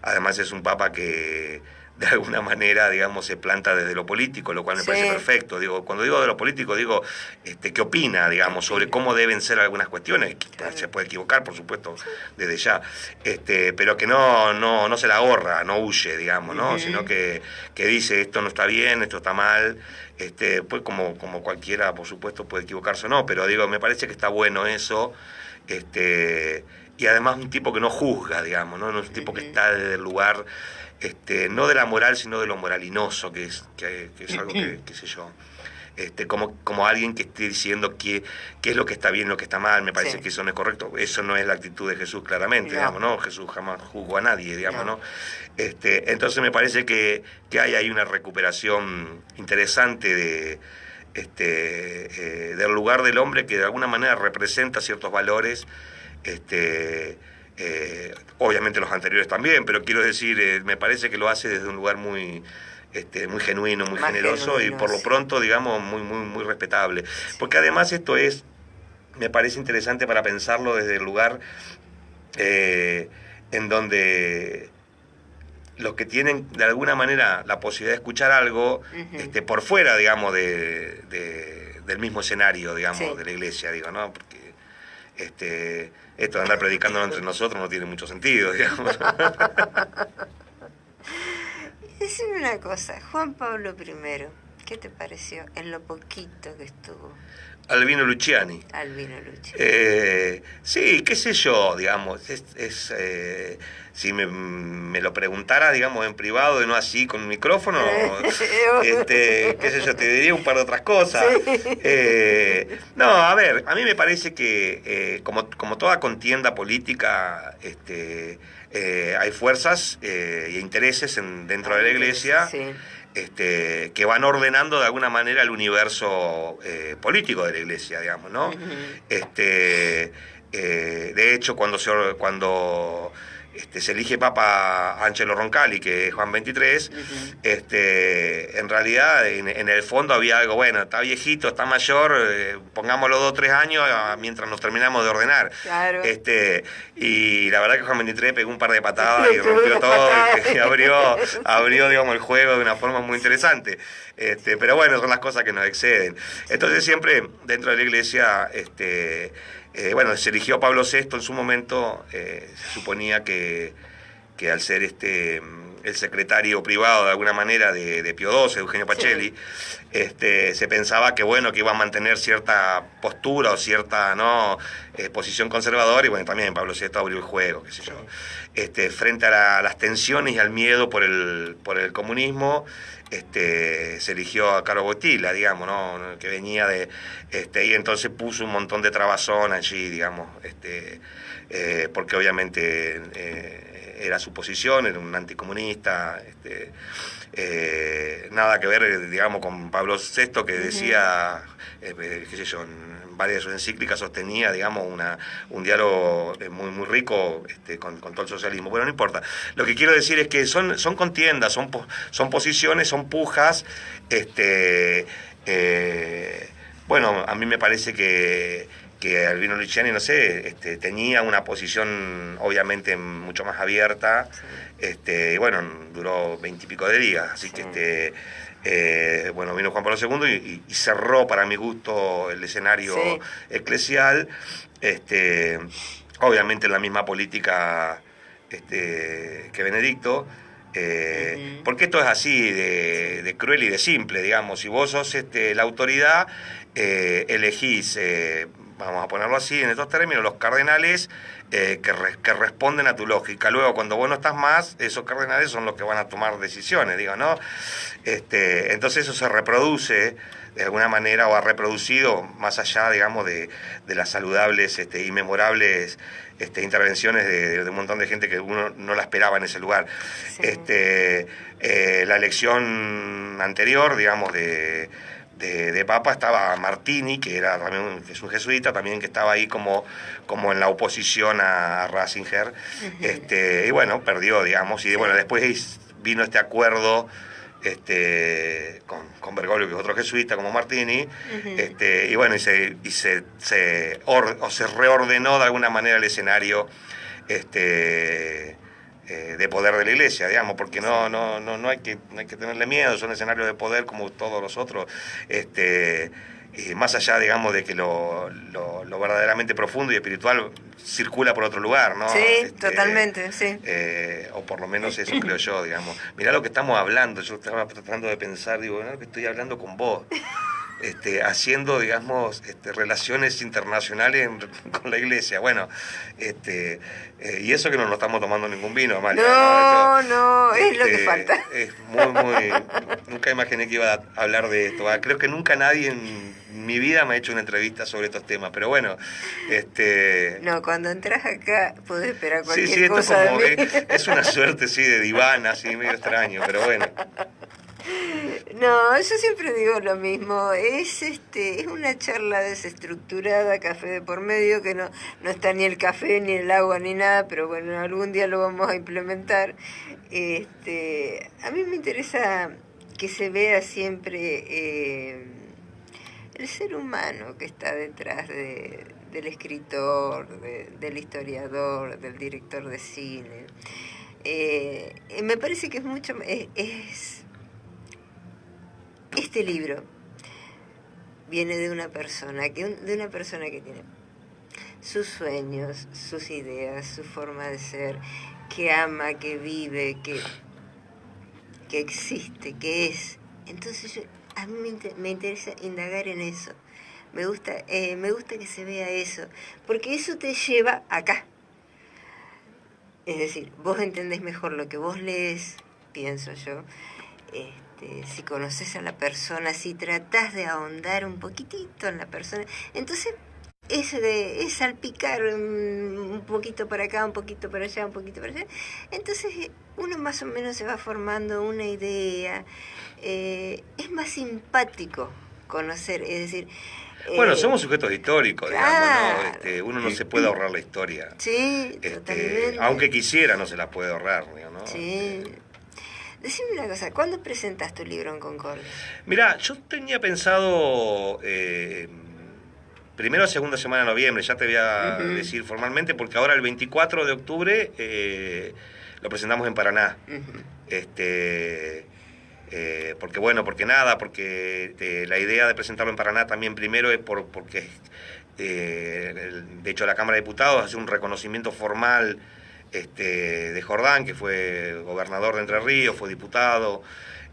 S2: Además es un papa que de alguna manera, digamos, se planta desde lo político, lo cual me parece perfecto. Digo, cuando digo de lo político, digo, ¿qué opina, digamos, sobre cómo deben ser algunas cuestiones? Se puede equivocar, por supuesto, desde ya, pero que no se la ahorra, no huye, digamos, ¿no? Sino que dice, esto no está bien, esto está mal. Pues como cualquiera, por supuesto, puede equivocarse o no, pero digo, me parece que está bueno eso. Y además un tipo que no juzga, digamos, ¿no? No es un tipo que está desde el lugar, no de la moral, sino de lo moralinoso, que es algo que, qué sé yo, como alguien que esté diciendo qué es lo que está bien, lo que está mal. Me parece que eso no es correcto. Eso no es la actitud de Jesús, claramente, digamos, ¿no? Jesús jamás juzgó a nadie, digamos, ¿no? Entonces me parece que hay ahí una recuperación interesante del lugar del hombre, que de alguna manera representa ciertos valores. Obviamente los anteriores también, pero quiero decir, me parece que lo hace desde un lugar muy genuino, muy generoso, y por lo pronto, digamos, muy respetable. Porque además esto me parece interesante para pensarlo desde el lugar en donde los que tienen de alguna manera la posibilidad de escuchar algo por fuera, digamos, del mismo escenario, digamos, de la iglesia, digo, ¿no? Porque esto de andar predicándolo entre nosotros no tiene mucho sentido, digamos.
S1: Decime una cosa, Juan Pablo I, ¿qué te pareció en lo poquito que estuvo?
S2: Albino Luciani. Sí, qué sé yo, digamos, si me lo preguntara, digamos, en privado y no así con un micrófono, qué sé yo, te diría un par de otras cosas. No, a ver, a mí me parece que como toda contienda política, hay fuerzas e intereses dentro de la iglesia. Que van ordenando de alguna manera el universo político de la iglesia, digamos, ¿no? De hecho, cuando se elige Papa Angelo Roncalli, que es Juan XXIII, en realidad, en el fondo había algo, bueno, está viejito, está mayor, pongámoslo 2 o 3 años mientras nos terminamos de ordenar.
S1: Claro.
S2: Y la verdad que Juan XXIII pegó un par de patadas y rompió todo, y abrió, digamos, el juego de una forma muy interesante. Pero bueno, son las cosas que nos exceden. Entonces siempre dentro de la iglesia, bueno, se eligió a Pablo VI en su momento. Se suponía que al ser el secretario privado de alguna manera de Pío XII, Eugenio Pacelli, se pensaba que bueno, que iba a mantener cierta postura o cierta posición conservadora, y bueno, también Pablo VI abrió el juego, qué sé yo. Frente a las tensiones y al miedo por el comunismo, se eligió a Caro Bottilla, digamos, ¿no? Que venía y entonces puso un montón de trabazón allí, digamos, porque obviamente era su posición, era un anticomunista, nada que ver, digamos, con Pablo VI, que decía, qué sé yo, en varias de sus encíclicas sostenía, digamos, un diálogo muy rico con todo el socialismo. Bueno, no importa. Lo que quiero decir es que son contiendas, son posiciones, son pujas. Bueno, a mí me parece que Albino Luciani, no sé, tenía una posición obviamente mucho más abierta, y bueno, duró 20 y pico de días, así que bueno, vino Juan Pablo II y cerró, para mi gusto, el escenario eclesial, obviamente en la misma política que Benedicto, porque esto es así de cruel y de simple, digamos. Si vos sos la autoridad, elegís vamos a ponerlo así, en estos términos, los cardenales que responden a tu lógica. Luego, cuando vos no estás más, esos cardenales son los que van a tomar decisiones, digo, ¿no? Entonces eso se reproduce de alguna manera, o ha reproducido, más allá, digamos, de las saludables y memorables intervenciones de un montón de gente que uno no la esperaba en ese lugar. Sí. La elección anterior, digamos, de Papa estaba Martini, que era también es un jesuita, también que estaba ahí como en la oposición a Ratzinger, y bueno, perdió, digamos, y bueno, después vino este acuerdo con Bergoglio, que es otro jesuita como Martini, y bueno, se reordenó de alguna manera el escenario de poder de la Iglesia, digamos, porque no hay que tenerle miedo, son escenarios de poder como todos los otros, y más allá, digamos, de que lo verdaderamente profundo y espiritual circula por otro lugar, ¿no?
S1: Sí, totalmente, sí.
S2: O por lo menos eso creo yo, digamos. Mirá lo que estamos hablando, yo estaba tratando de pensar, digo, no, que estoy hablando con vos. Haciendo, digamos, relaciones internacionales con la Iglesia. Bueno, y eso que no nos estamos tomando ningún vino, Amalia.
S1: No, es lo que falta.
S2: Es muy... Nunca imaginé que iba a hablar de esto. Creo que nunca nadie en mi vida me ha hecho una entrevista sobre estos temas, pero bueno.
S1: No, cuando entras acá podés esperar cualquier
S2: sí,
S1: cosa
S2: esto como,
S1: de mí.
S2: Es una suerte, sí, de diván, así, medio extraño, pero bueno.
S1: No, yo siempre digo lo mismo, es una charla desestructurada, café de por medio, que no está ni el café, ni el agua, ni nada, pero bueno, algún día lo vamos a implementar. A mí me interesa que se vea siempre el ser humano que está detrás del escritor, del historiador, del director de cine. Me parece que es mucho... Este libro viene de una persona que tiene sus sueños, sus ideas, su forma de ser, que ama, que vive, que existe, que es. Entonces a mí me interesa indagar en eso. Me gusta que se vea eso, porque eso te lleva acá. Es decir, vos entendés mejor lo que vos lees, pienso yo. Si conoces a la persona, si tratás de ahondar un poquitito en la persona, entonces es salpicar un poquito para acá, un poquito para allá, un poquito para allá. Entonces uno más o menos se va formando una idea. Es más simpático conocer, es decir...
S2: Bueno, somos sujetos históricos,
S1: claro.
S2: Digamos, ¿no? Uno no se puede ahorrar la historia.
S1: Sí, totalmente.
S2: Aunque quisiera, no se la puede ahorrar, ¿no?
S1: Sí. Decime una cosa, ¿cuándo presentas tu libro en Concordia?
S2: Mirá, yo tenía pensado primero segunda semana de noviembre, ya te voy a decir formalmente, porque ahora el 24 de octubre lo presentamos en Paraná. Porque la idea de presentarlo en Paraná también primero es porque de hecho la Cámara de Diputados hace un reconocimiento formal de Jordán, que fue gobernador de Entre Ríos, fue diputado,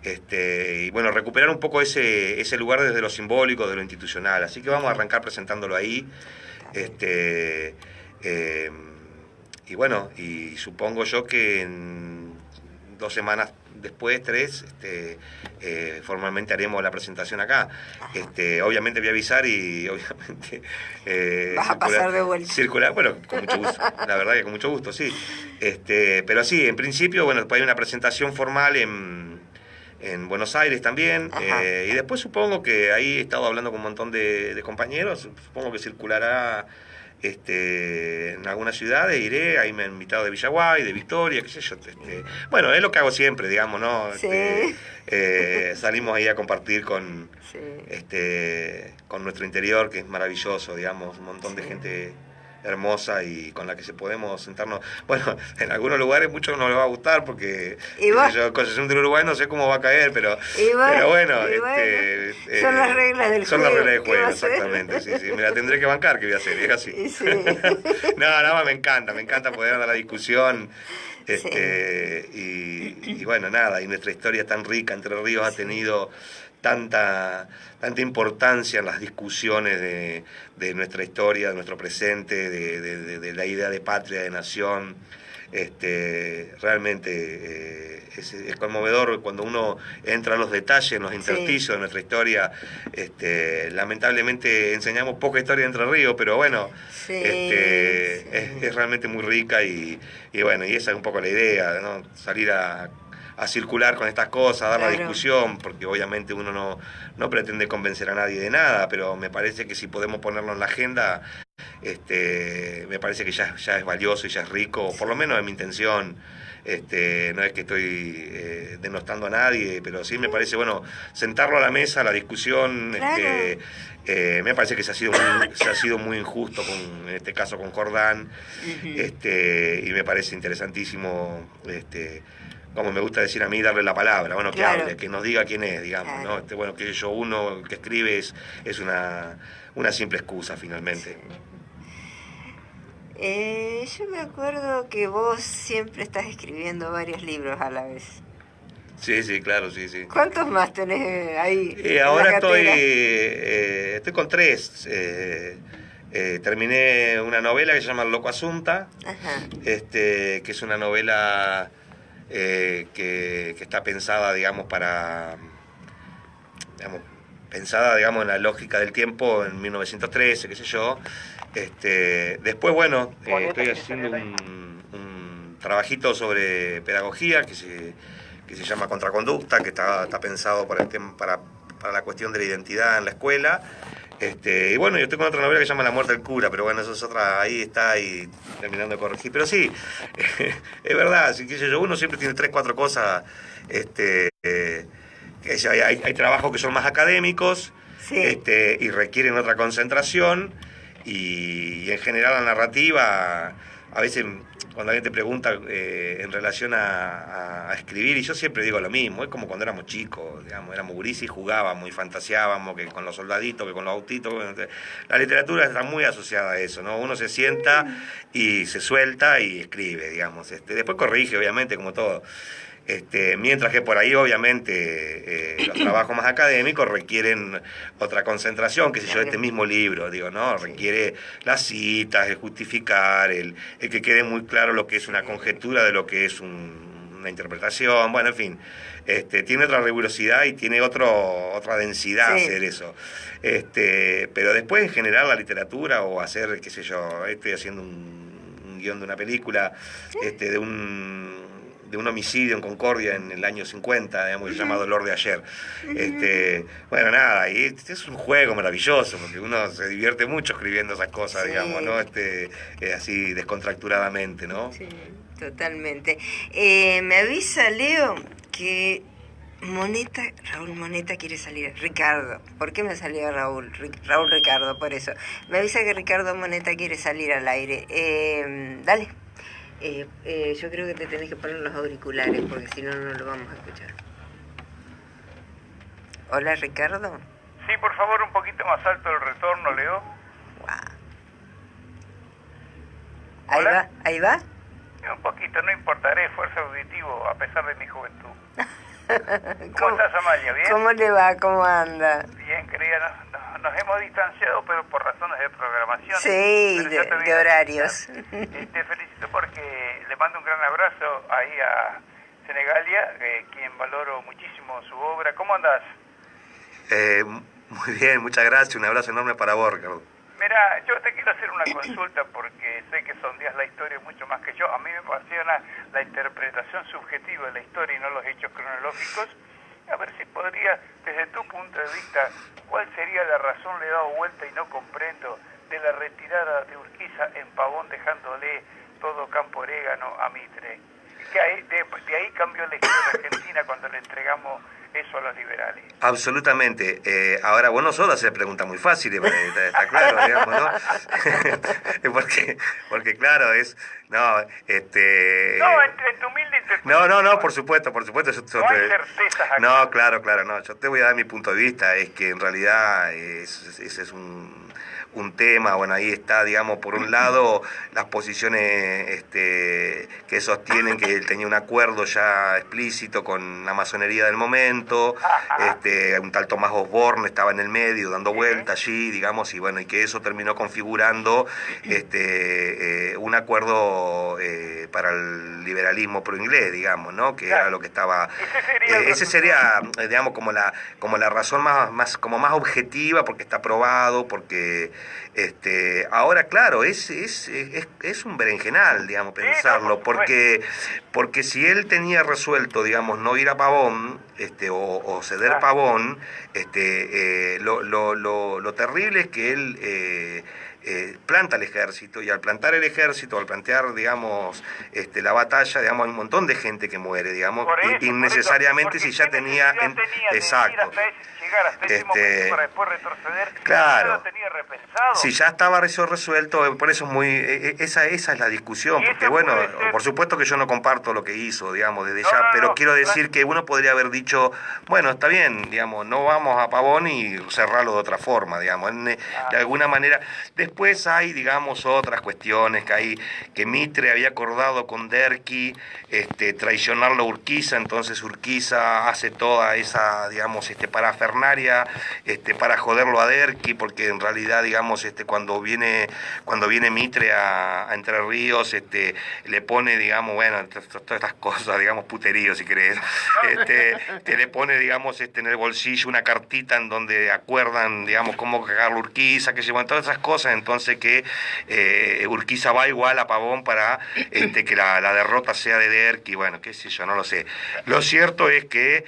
S2: y bueno, recuperar un poco ese lugar desde lo simbólico, de lo institucional. Así que vamos a arrancar presentándolo ahí. Y bueno, y supongo yo que en 2 semanas después, 3, formalmente haremos la presentación acá. Obviamente voy a avisar y obviamente...
S1: vas a pasar de vuelta.
S2: Circular, bueno, con mucho gusto, la verdad que con mucho gusto, sí. Pero sí, en principio, bueno, después hay una presentación formal en Buenos Aires también, y después supongo que ahí he estado hablando con un montón de compañeros, supongo que circulará... en algunas ciudades iré, ahí me han invitado de Villaguay, de Victoria, qué sé yo. Bueno, es lo que hago siempre, digamos, ¿no?
S1: Sí.
S2: Salimos ahí a compartir con,
S1: sí.
S2: Con nuestro interior, que es maravilloso, digamos, un montón de gente hermosa y con la que se podemos sentarnos. Bueno, en algunos lugares muchos no les va a gustar porque yo, Concepción del Uruguay, no sé cómo va a caer, pero bueno,
S1: son las reglas del juego.
S2: Son las reglas del juego, exactamente. Sí, me la tendré que bancar, que voy a hacer, es así.
S1: Sí.
S2: No, me encanta poder dar la discusión. Y bueno, nada, y nuestra historia tan rica, Entre Ríos ha tenido tanta importancia en las discusiones de nuestra historia, de nuestro presente, de la idea de patria, de nación. Realmente es conmovedor cuando uno entra a los detalles, en los intersticios de nuestra historia. Lamentablemente enseñamos poca historia de Entre Ríos, pero bueno, es realmente muy rica y bueno, y esa es un poco la idea, ¿no? Salir a circular con estas cosas, dar la discusión, porque obviamente uno no pretende convencer a nadie de nada, pero me parece que si podemos ponerlo en la agenda, me parece que ya es valioso y ya es rico, por lo menos es mi intención. No es que estoy denostando a nadie, pero sí me parece, bueno, sentarlo a la mesa, la discusión, me parece que se ha sido muy injusto, en este caso con Jordán, y me parece interesantísimo, como me gusta decir a mí, darle la palabra, bueno, que hable, que nos diga quién es, digamos, ¿no? Bueno, que uno que escribe es una simple excusa, finalmente.
S1: Sí. Yo me acuerdo que vos siempre estás escribiendo varios libros a la vez.
S2: Sí, claro, sí.
S1: ¿Cuántos más tenés ahí?
S2: Ahora estoy con 3. Terminé una novela que se llama El Loco Asunta, que es una novela que está pensada, digamos, digamos, en la lógica del tiempo, en 1913, qué sé yo. Después, bueno, estoy haciendo un trabajito sobre pedagogía que se llama Contraconducta, que está pensado para la cuestión de la identidad en la escuela. Y bueno, yo estoy con otra novela que se llama La Muerte del Cura, pero bueno, eso es otra, ahí está, y terminando de corregir. Pero sí, es verdad, así que uno siempre tiene 3, 4 cosas. Hay trabajos que son más académicos, y requieren otra concentración, y en general la narrativa, a veces cuando alguien te pregunta en relación a escribir, y yo siempre digo lo mismo, es como cuando éramos chicos, digamos, éramos gurises y jugábamos y fantaseábamos, que con los soldaditos, que con los autitos. La literatura está muy asociada a eso, ¿no? Uno se sienta y se suelta y escribe, digamos. Después corrige, obviamente, como todo. Mientras que por ahí, obviamente, los trabajos más académicos requieren otra concentración, qué sé yo, este mismo libro, digo, ¿no? Requiere las citas, el justificar, el que quede muy claro lo que es una conjetura de lo que es una interpretación, bueno, en fin, tiene otra rigurosidad y tiene otra densidad hacer eso. Pero después, en general, la literatura o hacer, qué sé yo, estoy haciendo un guión de una película, de un homicidio en Concordia en el año 50, digamos, llamado Dolor de Ayer. Bueno, nada, y es un juego maravilloso, porque uno se divierte mucho escribiendo esas cosas, digamos, ¿no? Así descontracturadamente, ¿no?
S1: Sí, totalmente. Me avisa Leo que Raúl Moneta quiere salir. Ricardo, ¿por qué me salió Raúl Ricardo? Por eso. Me avisa que Ricardo Moneta quiere salir al aire. Dale. Yo creo que te tenés que poner los auriculares porque si no, no lo vamos a escuchar. Hola, Ricardo.
S3: Sí, por favor, un poquito más alto el retorno, Leo.
S1: Wow. ¿Ahí va?
S3: Un poquito, no importa, haré esfuerzo auditivo a pesar de mi juventud. ¿Cómo estás, Amalia? ¿Bien?
S1: ¿Cómo le va? ¿Cómo anda?
S3: Bien, querida, nos hemos distanciado, pero por razones de programación.
S1: Sí, de horarios.
S3: Te felicito porque le mando un gran abrazo ahí a Senegalia, quien valoro muchísimo su obra. ¿Cómo andás?
S2: Muy bien, muchas gracias, un abrazo enorme para vos, Ricardo.
S3: Mira, yo te quiero hacer una consulta porque sé que sondeas la historia mucho más que yo. A mí me apasiona la interpretación subjetiva de la historia y no los hechos cronológicos. A ver si podría, desde tu punto de vista, ¿cuál sería la razón, le he dado vuelta y no comprendo, de la retirada de Urquiza en Pavón dejándole todo Campo Orégano a Mitre? De ahí cambió la historia de Argentina cuando le entregamos eso a los liberales.
S2: Absolutamente. Ahora, vos no sos de hacer preguntas muy fáciles, está claro, digamos, ¿no? porque claro, es... No,
S3: No, en tu humilde
S2: interpretación. No, por supuesto.
S3: No hay certezas aquí.
S2: No, claro, no. Yo te voy a dar mi punto de vista, es que en realidad ese es un un tema. Bueno, ahí está, digamos, por un lado las posiciones que sostienen que él tenía un acuerdo ya explícito con la masonería del momento, un tal Tomás Osborne estaba en el medio dando vuelta allí, digamos, y bueno, y que eso terminó configurando un acuerdo para el liberalismo pro-inglés, digamos, ¿no? Que era lo que estaba... Ese sería, digamos, como la razón más objetiva, porque está probado, porque ahora, claro, es un berenjenal, digamos, pensarlo, porque si él tenía resuelto, digamos, no ir a Pavón, o ceder Pavón, lo terrible es que él planta el ejército, y al plantar el ejército, al plantear, digamos, la batalla, digamos, hay un montón de gente que muere, digamos, innecesariamente, si ya tenía... Exacto.
S3: Llegar hasta ese momento para después retroceder,
S2: claro,
S3: ya lo tenía repensado.
S2: Si ya estaba resuelto, por eso es muy... esa es la discusión, porque bueno, por supuesto que yo no comparto lo que hizo, digamos, desde ya, pero quiero decir que uno podría haber dicho, bueno, está bien, digamos, no vamos a Pavón y cerrarlo de otra forma, digamos, de alguna manera. Después hay, digamos, otras cuestiones, que Mitre había acordado con Derqui traicionarlo a Urquiza, entonces Urquiza hace toda esa, digamos, parafernalia para joderlo a Derqui, porque en realidad, digamos, cuando viene Mitre a Entre Ríos, le pone, digamos, bueno, todas estas cosas, digamos, puterío, si querés, te le pone, digamos, en el bolsillo una cartita en donde acuerdan, digamos, cómo cagarlo Urquiza, que llevan todas esas cosas, entonces que Urquiza va igual a Pavón para que la derrota sea de Derqui, bueno, qué sé yo, no lo sé. Lo cierto es que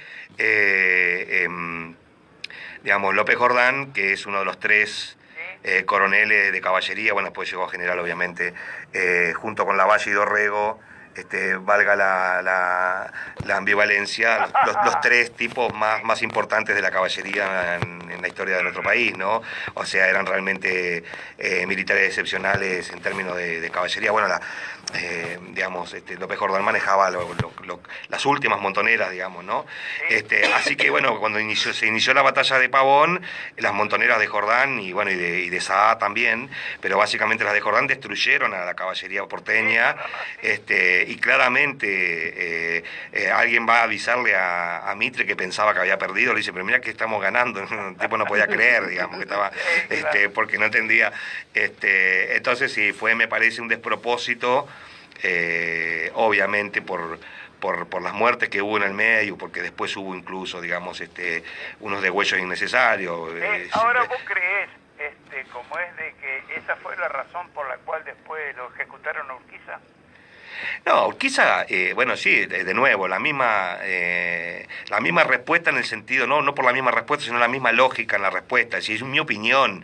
S2: digamos, López Jordán, que es uno de los tres coroneles de caballería, bueno, después llegó a general, obviamente, junto con Lavalle y Dorrego, valga la ambivalencia, los tres tipos más importantes de la caballería en la historia de nuestro país, ¿no? O sea, eran realmente militares excepcionales en términos de caballería. Bueno, digamos, López Jordán manejaba las últimas montoneras, digamos, ¿no? Así que, bueno, cuando se inició la batalla de Pavón, las montoneras de Jordán y, bueno, y de Saá también, pero básicamente las de Jordán destruyeron a la caballería porteña, y claramente alguien va a avisarle a Mitre que pensaba que había perdido, le dice, pero mira que estamos ganando, el tipo no podía creer, digamos, que estaba, porque no entendía, entonces sí, me parece un despropósito, obviamente por las muertes que hubo en el medio, porque después hubo incluso, digamos, unos degüellos innecesarios.
S3: Ahora vos creés, como es de que esa fue la razón por la cual después lo ejecutaron a Urquiza.
S2: No, Urquiza, bueno, sí, de nuevo, la misma respuesta en el sentido, no por la misma respuesta, sino la misma lógica en la respuesta. Si es mi opinión,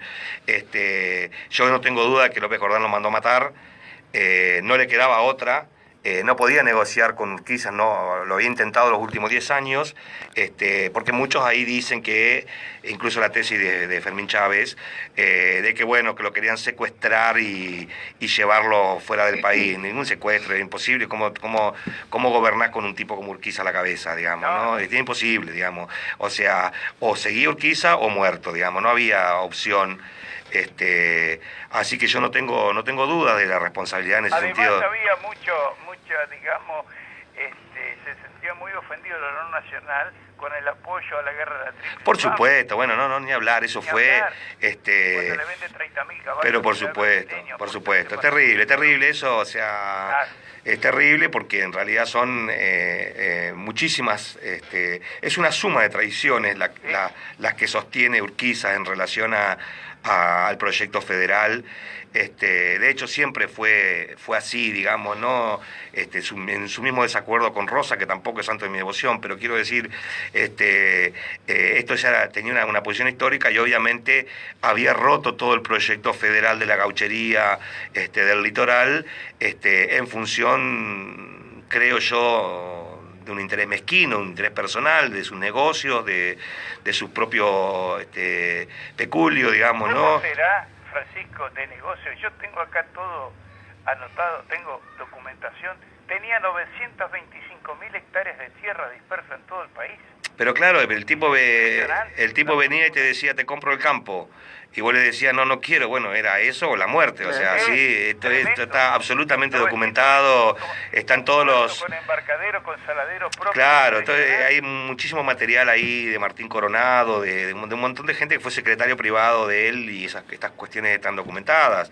S2: yo no tengo duda que López Jordán lo mandó a matar, no le quedaba otra. No podía negociar con Urquiza, no lo había intentado los últimos 10 años, porque muchos ahí dicen que, incluso la tesis de Fermín Chávez, de que bueno, que lo querían secuestrar y llevarlo fuera del país. Ningún secuestro, era imposible. ¿Cómo gobernar con un tipo como Urquiza a la cabeza, digamos? ¿No? Es imposible, digamos. O sea, o seguía Urquiza o muerto, digamos, no había opción. Así que yo no tengo duda de la responsabilidad en ese sentido.
S3: Además había mucha, digamos, se sentía muy ofendido el honor nacional con el apoyo a la guerra de la Triple.
S2: Por supuesto, bueno, no, ni hablar, eso ni fue,
S3: hablar. Cuando le venden 30.000 caballos.
S2: Pero por supuesto, es terrible eso, o sea, claro. Es terrible porque en realidad son muchísimas, es una suma de traiciones las que sostiene Urquiza en relación al proyecto federal. De hecho siempre fue así, digamos, ¿no? En su mismo desacuerdo con Rosa, que tampoco es santo de mi devoción, pero quiero decir, esto ya tenía una posición histórica y obviamente había roto todo el proyecto federal de la gauchería del litoral, en función, creo yo, de un interés mezquino, un interés personal, de sus negocios, de su propio peculio, digamos, ¿no?
S3: ¿Será, Francisco, de negocio? Yo tengo acá todo anotado, tengo documentación. Tenía 925.000 hectáreas de tierra dispersas en todo el país.
S2: Pero claro, el tipo venía y te decía, te compro el campo. Y vos le decías, no, no quiero. Bueno, era eso o la muerte. O sea, sí, esto está absolutamente documentado. Están todos los...
S3: Con embarcaderos, con saladeros propios.
S2: Claro, entonces hay muchísimo material ahí de Martín Coronado, de un montón de gente que fue secretario privado de él y estas cuestiones están documentadas.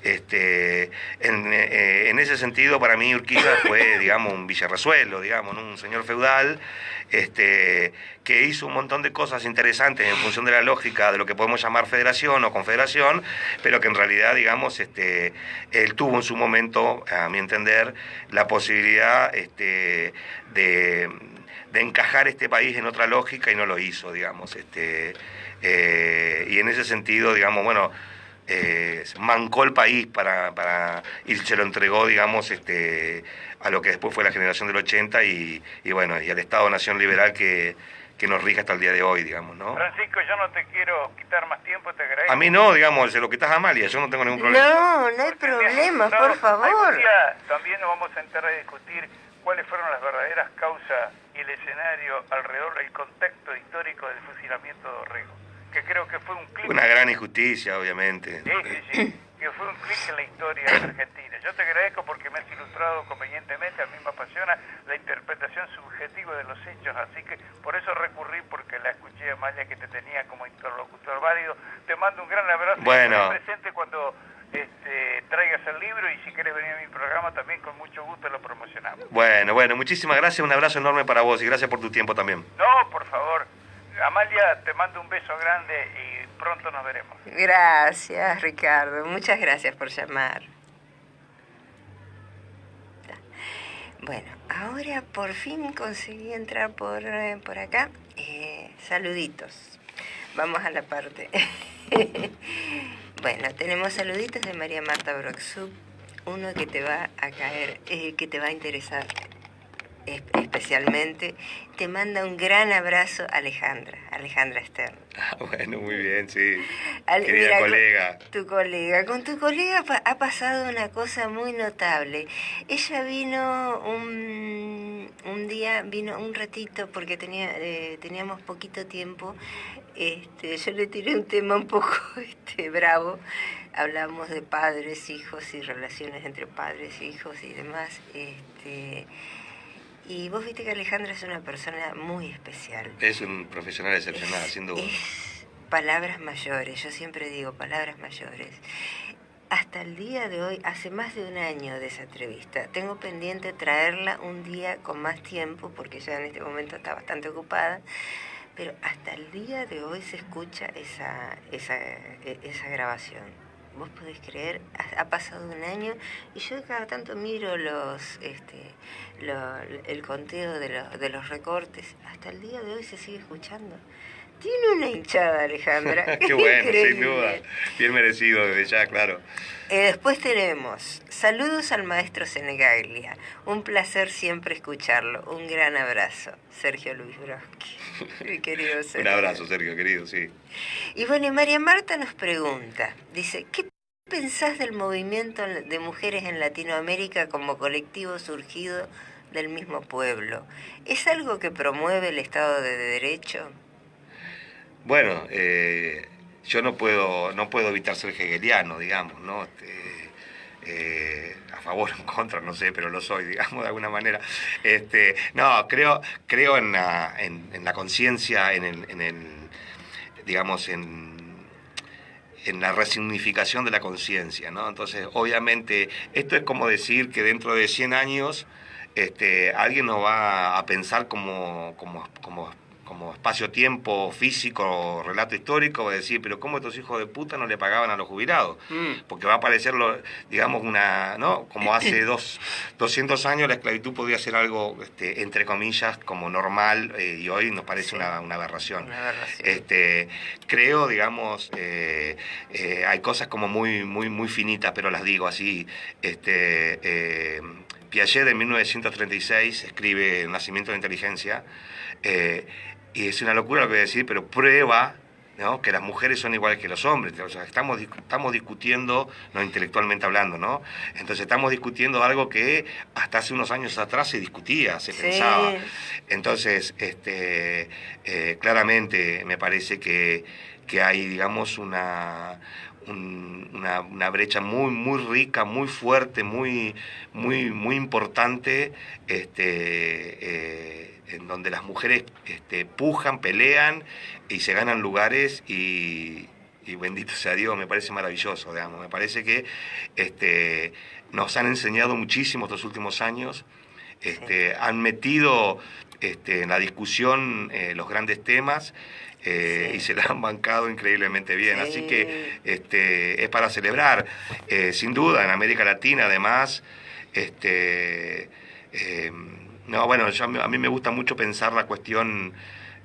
S2: En ese sentido, para mí Urquiza fue, digamos, un villarresuelo, digamos, ¿no? Un señor feudal que hizo un montón de cosas interesantes en función de la lógica de lo que podemos llamar federación o confederación, pero que en realidad, digamos, él tuvo en su momento, a mi entender, la posibilidad de encajar este país en otra lógica y no lo hizo, digamos. Y en ese sentido, digamos, bueno, mancó el país y se lo entregó, digamos, a lo que después fue la generación del 80 y bueno, y al Estado-Nación liberal que nos rige hasta el día de hoy, digamos, ¿no?
S3: Francisco, yo no te quiero quitar más tiempo, te agradezco.
S2: A mí no, digamos, se lo quitas a Amalia, yo no tengo ningún problema.
S1: No hay problema, por favor.
S3: Algún día también nos vamos a entrar a discutir cuáles fueron las verdaderas causas y el escenario alrededor del contexto histórico del fusilamiento de Dorrego, que creo que fue un clic.
S2: Una gran injusticia, obviamente.
S3: Sí, que fue un clic en la historia argentina. Yo te agradezco porque me has ilustrado convenientemente, a mí me apasiona la interpretación subjetiva de los hechos, así que por eso recurrí, porque la escuché a Amalia que te tenía como interlocutor válido. Te mando un gran abrazo.
S2: Bueno.
S3: Y estaré presente cuando traigas el libro, y si quieres venir a mi programa también con mucho gusto lo promocionamos.
S2: Bueno, muchísimas gracias, un abrazo enorme para vos y gracias por tu tiempo también.
S3: No, por favor. Amalia, te mando un beso grande y pronto nos veremos.
S1: Gracias, Ricardo. Muchas gracias por llamar. Bueno, ahora por fin conseguí entrar por acá. Saluditos. Vamos a la parte. Bueno, tenemos saluditos de María Marta Broxub. Uno que te va a caer, que te va a interesar especialmente. Te manda un gran abrazo Alejandra Stern.
S2: Bueno, muy bien, sí.
S1: Querida
S2: mira, colega.
S1: Con tu colega ha pasado una cosa muy notable. Ella vino un día, vino un ratito porque teníamos poquito tiempo. Yo le tiré un tema un poco bravo. Hablamos de padres, hijos y relaciones entre padres, hijos y demás. Y vos viste que Alejandra es una persona muy especial.
S2: Es un profesional excepcional, sin duda.
S1: Es palabras mayores, yo siempre digo palabras mayores. Hasta el día de hoy, hace más de un año de esa entrevista, tengo pendiente traerla un día con más tiempo, porque ya en este momento está bastante ocupada, pero hasta el día de hoy se escucha esa grabación. Vos podés creer, ha pasado un año y yo cada tanto miro el conteo de los recortes. Hasta el día de hoy se sigue escuchando. Tiene una hinchada, Alejandra.
S2: Qué bueno, sin duda. Bien merecido desde ya, claro.
S1: Después tenemos saludos al maestro Senegaglia. Un placer siempre escucharlo. Un gran abrazo. Sergio Luis Broski. Mi querido Sergio.
S2: Un abrazo, Sergio, querido, sí.
S1: Y bueno, y María Marta nos pregunta, dice, ¿qué pensás del movimiento de mujeres en Latinoamérica como colectivo surgido del mismo pueblo? ¿Es algo que promueve el Estado de Derecho?
S2: Bueno, yo no puedo evitar ser hegeliano, digamos, ¿no? A favor o en contra, no sé, pero lo soy, digamos, de alguna manera. No, creo en la conciencia, digamos, en la resignificación de la conciencia, ¿no? Entonces, obviamente, esto es como decir que dentro de 100 años alguien nos va a pensar como espacio-tiempo físico, relato histórico, va a decir, pero ¿cómo estos hijos de puta no le pagaban a los jubilados? Porque va a parecer, digamos, ¿no? Como hace 200 años la esclavitud podía ser algo, entre comillas, como normal, y hoy nos parece una aberración.
S1: Una aberración.
S2: Creo, digamos, hay cosas como muy finitas, pero las digo así. Piaget en 1936 escribe El nacimiento de la inteligencia, y es una locura lo que voy a decir, pero prueba ¿no? Que las mujeres son iguales que los hombres. O sea, estamos discutiendo, no intelectualmente hablando, ¿no? Entonces estamos discutiendo algo que hasta hace unos años atrás se discutía, se pensaba. Entonces, claramente me parece que hay, digamos, una brecha muy rica, muy fuerte, muy importante, en donde las mujeres pujan, pelean y se ganan lugares y bendito sea Dios, me parece maravilloso, digamos. Me parece que nos han enseñado muchísimo estos últimos años, han metido en la discusión los grandes temas, y se la han bancado increíblemente bien. Así que es para celebrar. Sin duda, en América Latina, además, no, bueno, a mí me gusta mucho pensar la cuestión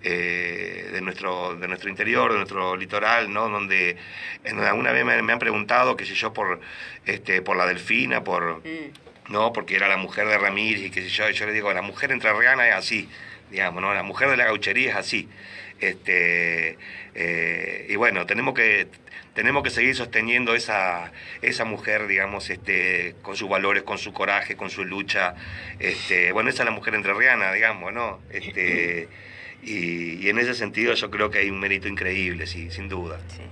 S2: de nuestro interior, de nuestro litoral, ¿no? Donde alguna vez me han preguntado, qué sé yo, por la Delfina, no, porque era la mujer de Ramírez y qué sé yo le digo, la mujer entrerriana es así, digamos, ¿no? La mujer de la gauchería es así. Y bueno, tenemos que seguir sosteniendo esa mujer, digamos, con sus valores, con su coraje, con su lucha. Bueno, esa es la mujer entrerriana, digamos, ¿no? Y en ese sentido yo creo que hay un mérito increíble, sí, sin duda. Sí.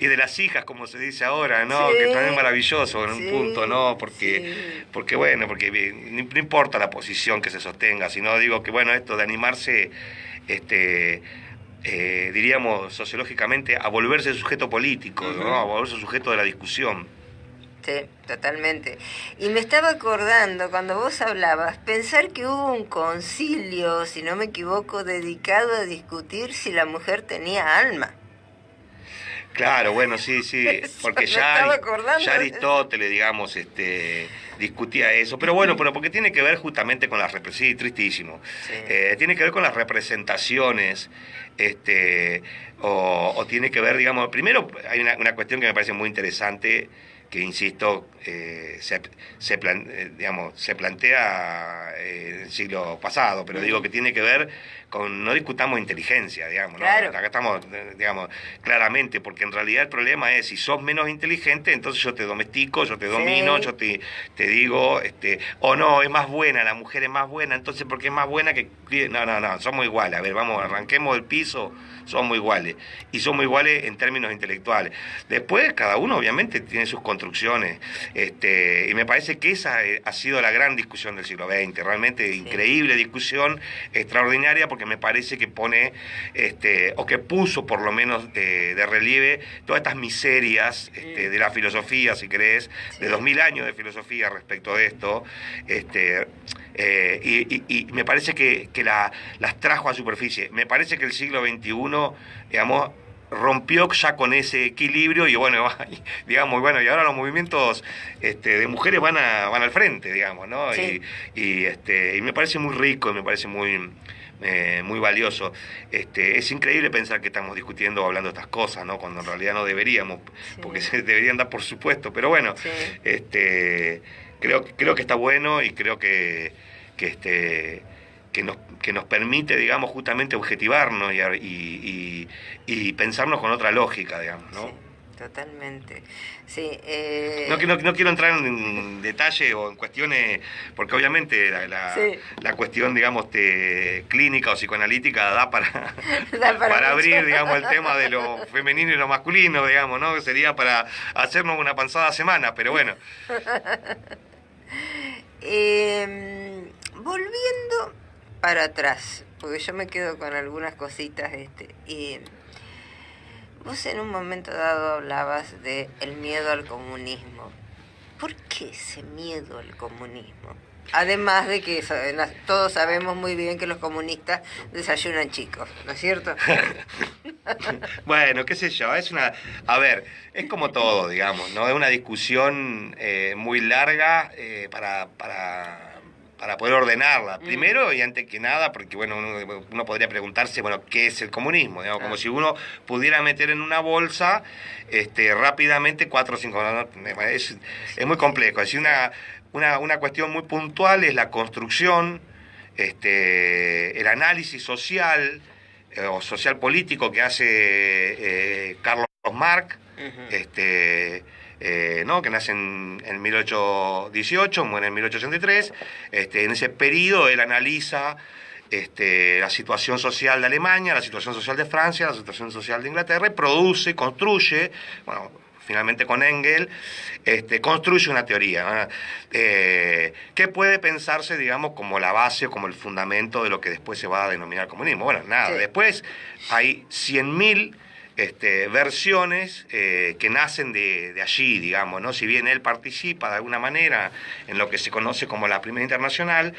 S2: Y de las hijas, como se dice ahora, ¿no? Sí, que también es maravilloso en un punto, ¿no? Porque no importa la posición que se sostenga, sino digo que, bueno, esto de animarse, diríamos sociológicamente, a volverse sujeto político, ¿no? A volverse sujeto de la discusión.
S1: Sí, totalmente. Y me estaba acordando, cuando vos hablabas, pensar que hubo un concilio, si no me equivoco, dedicado a discutir si la mujer tenía alma.
S2: Claro, bueno, sí, porque ya Aristóteles, digamos, discutía eso, pero bueno, porque tiene que ver justamente con las representaciones, sí, tristísimo, tiene que ver con las representaciones, o tiene que ver, digamos, primero hay una cuestión que me parece muy interesante, que insisto, se plantea en el siglo pasado, pero digo que tiene que ver con, no discutamos inteligencia, digamos,
S1: claro.
S2: ¿no? Acá estamos, digamos, claramente, porque en realidad el problema es, si sos menos inteligente, entonces yo te domestico, yo te domino, yo te digo, o no, es más buena, la mujer es más buena, entonces porque es más buena que... No, somos iguales, a ver, vamos, arranquemos del piso, somos iguales, y somos iguales en términos intelectuales. Después, cada uno obviamente tiene sus construcciones, y me parece que esa ha sido la gran discusión del siglo XX, realmente increíble discusión, extraordinaria, porque me parece que pone, o que puso por lo menos de relieve todas estas miserias de la filosofía, si querés, de 2000 años de filosofía respecto de esto, y me parece que las trajo a superficie. Me parece que el siglo XXI, digamos, rompió ya con ese equilibrio y bueno, digamos, bueno, y ahora los movimientos de mujeres van al frente, digamos, ¿no? Sí. Y me parece muy rico, y me parece muy valioso. Es increíble pensar que estamos discutiendo o hablando de estas cosas, ¿no? Cuando en realidad no deberíamos, porque se deberían dar por supuesto, pero bueno, creo que está bueno, y creo que nos permite, digamos, justamente objetivarnos y pensarnos con otra lógica, digamos, ¿no?
S1: Sí, totalmente. Sí,
S2: no quiero entrar en detalle o en cuestiones, porque obviamente la cuestión, digamos, clínica o psicoanalítica da para abrir, digamos, el tema de lo femenino y lo masculino, digamos, ¿no? Que sería para hacernos una panzada semana, pero bueno.
S1: Volviendo para atrás, porque yo me quedo con algunas cositas, vos en un momento dado hablabas de el miedo al comunismo. ¿Por qué ese miedo al comunismo? Además de que todos sabemos muy bien que los comunistas desayunan chicos, ¿no es cierto?
S2: Bueno, qué sé yo, a ver, es como todo, digamos, ¿no? Es una discusión muy larga para poder ordenarla. Primero y antes que nada, porque bueno, uno podría preguntarse, bueno, ¿qué es el comunismo? Digamos, como si uno pudiera meter en una bolsa rápidamente 4 o 5... Es muy complejo. Es una cuestión muy puntual, es la construcción, el análisis social, o social político que hace Carlos Marx, ¿no? Que nace en 1818, muere en 1883. En ese periodo él analiza la situación social de Alemania, la situación social de Francia, la situación social de Inglaterra, y produce, construye, bueno, finalmente con Engels, construye una teoría, que puede pensarse, digamos, como la base o como el fundamento de lo que después se va a denominar comunismo. Bueno, nada, sí. Después hay 100.000 versiones que nacen de allí, digamos, ¿no? Si bien él participa de alguna manera en lo que se conoce como la Primera Internacional,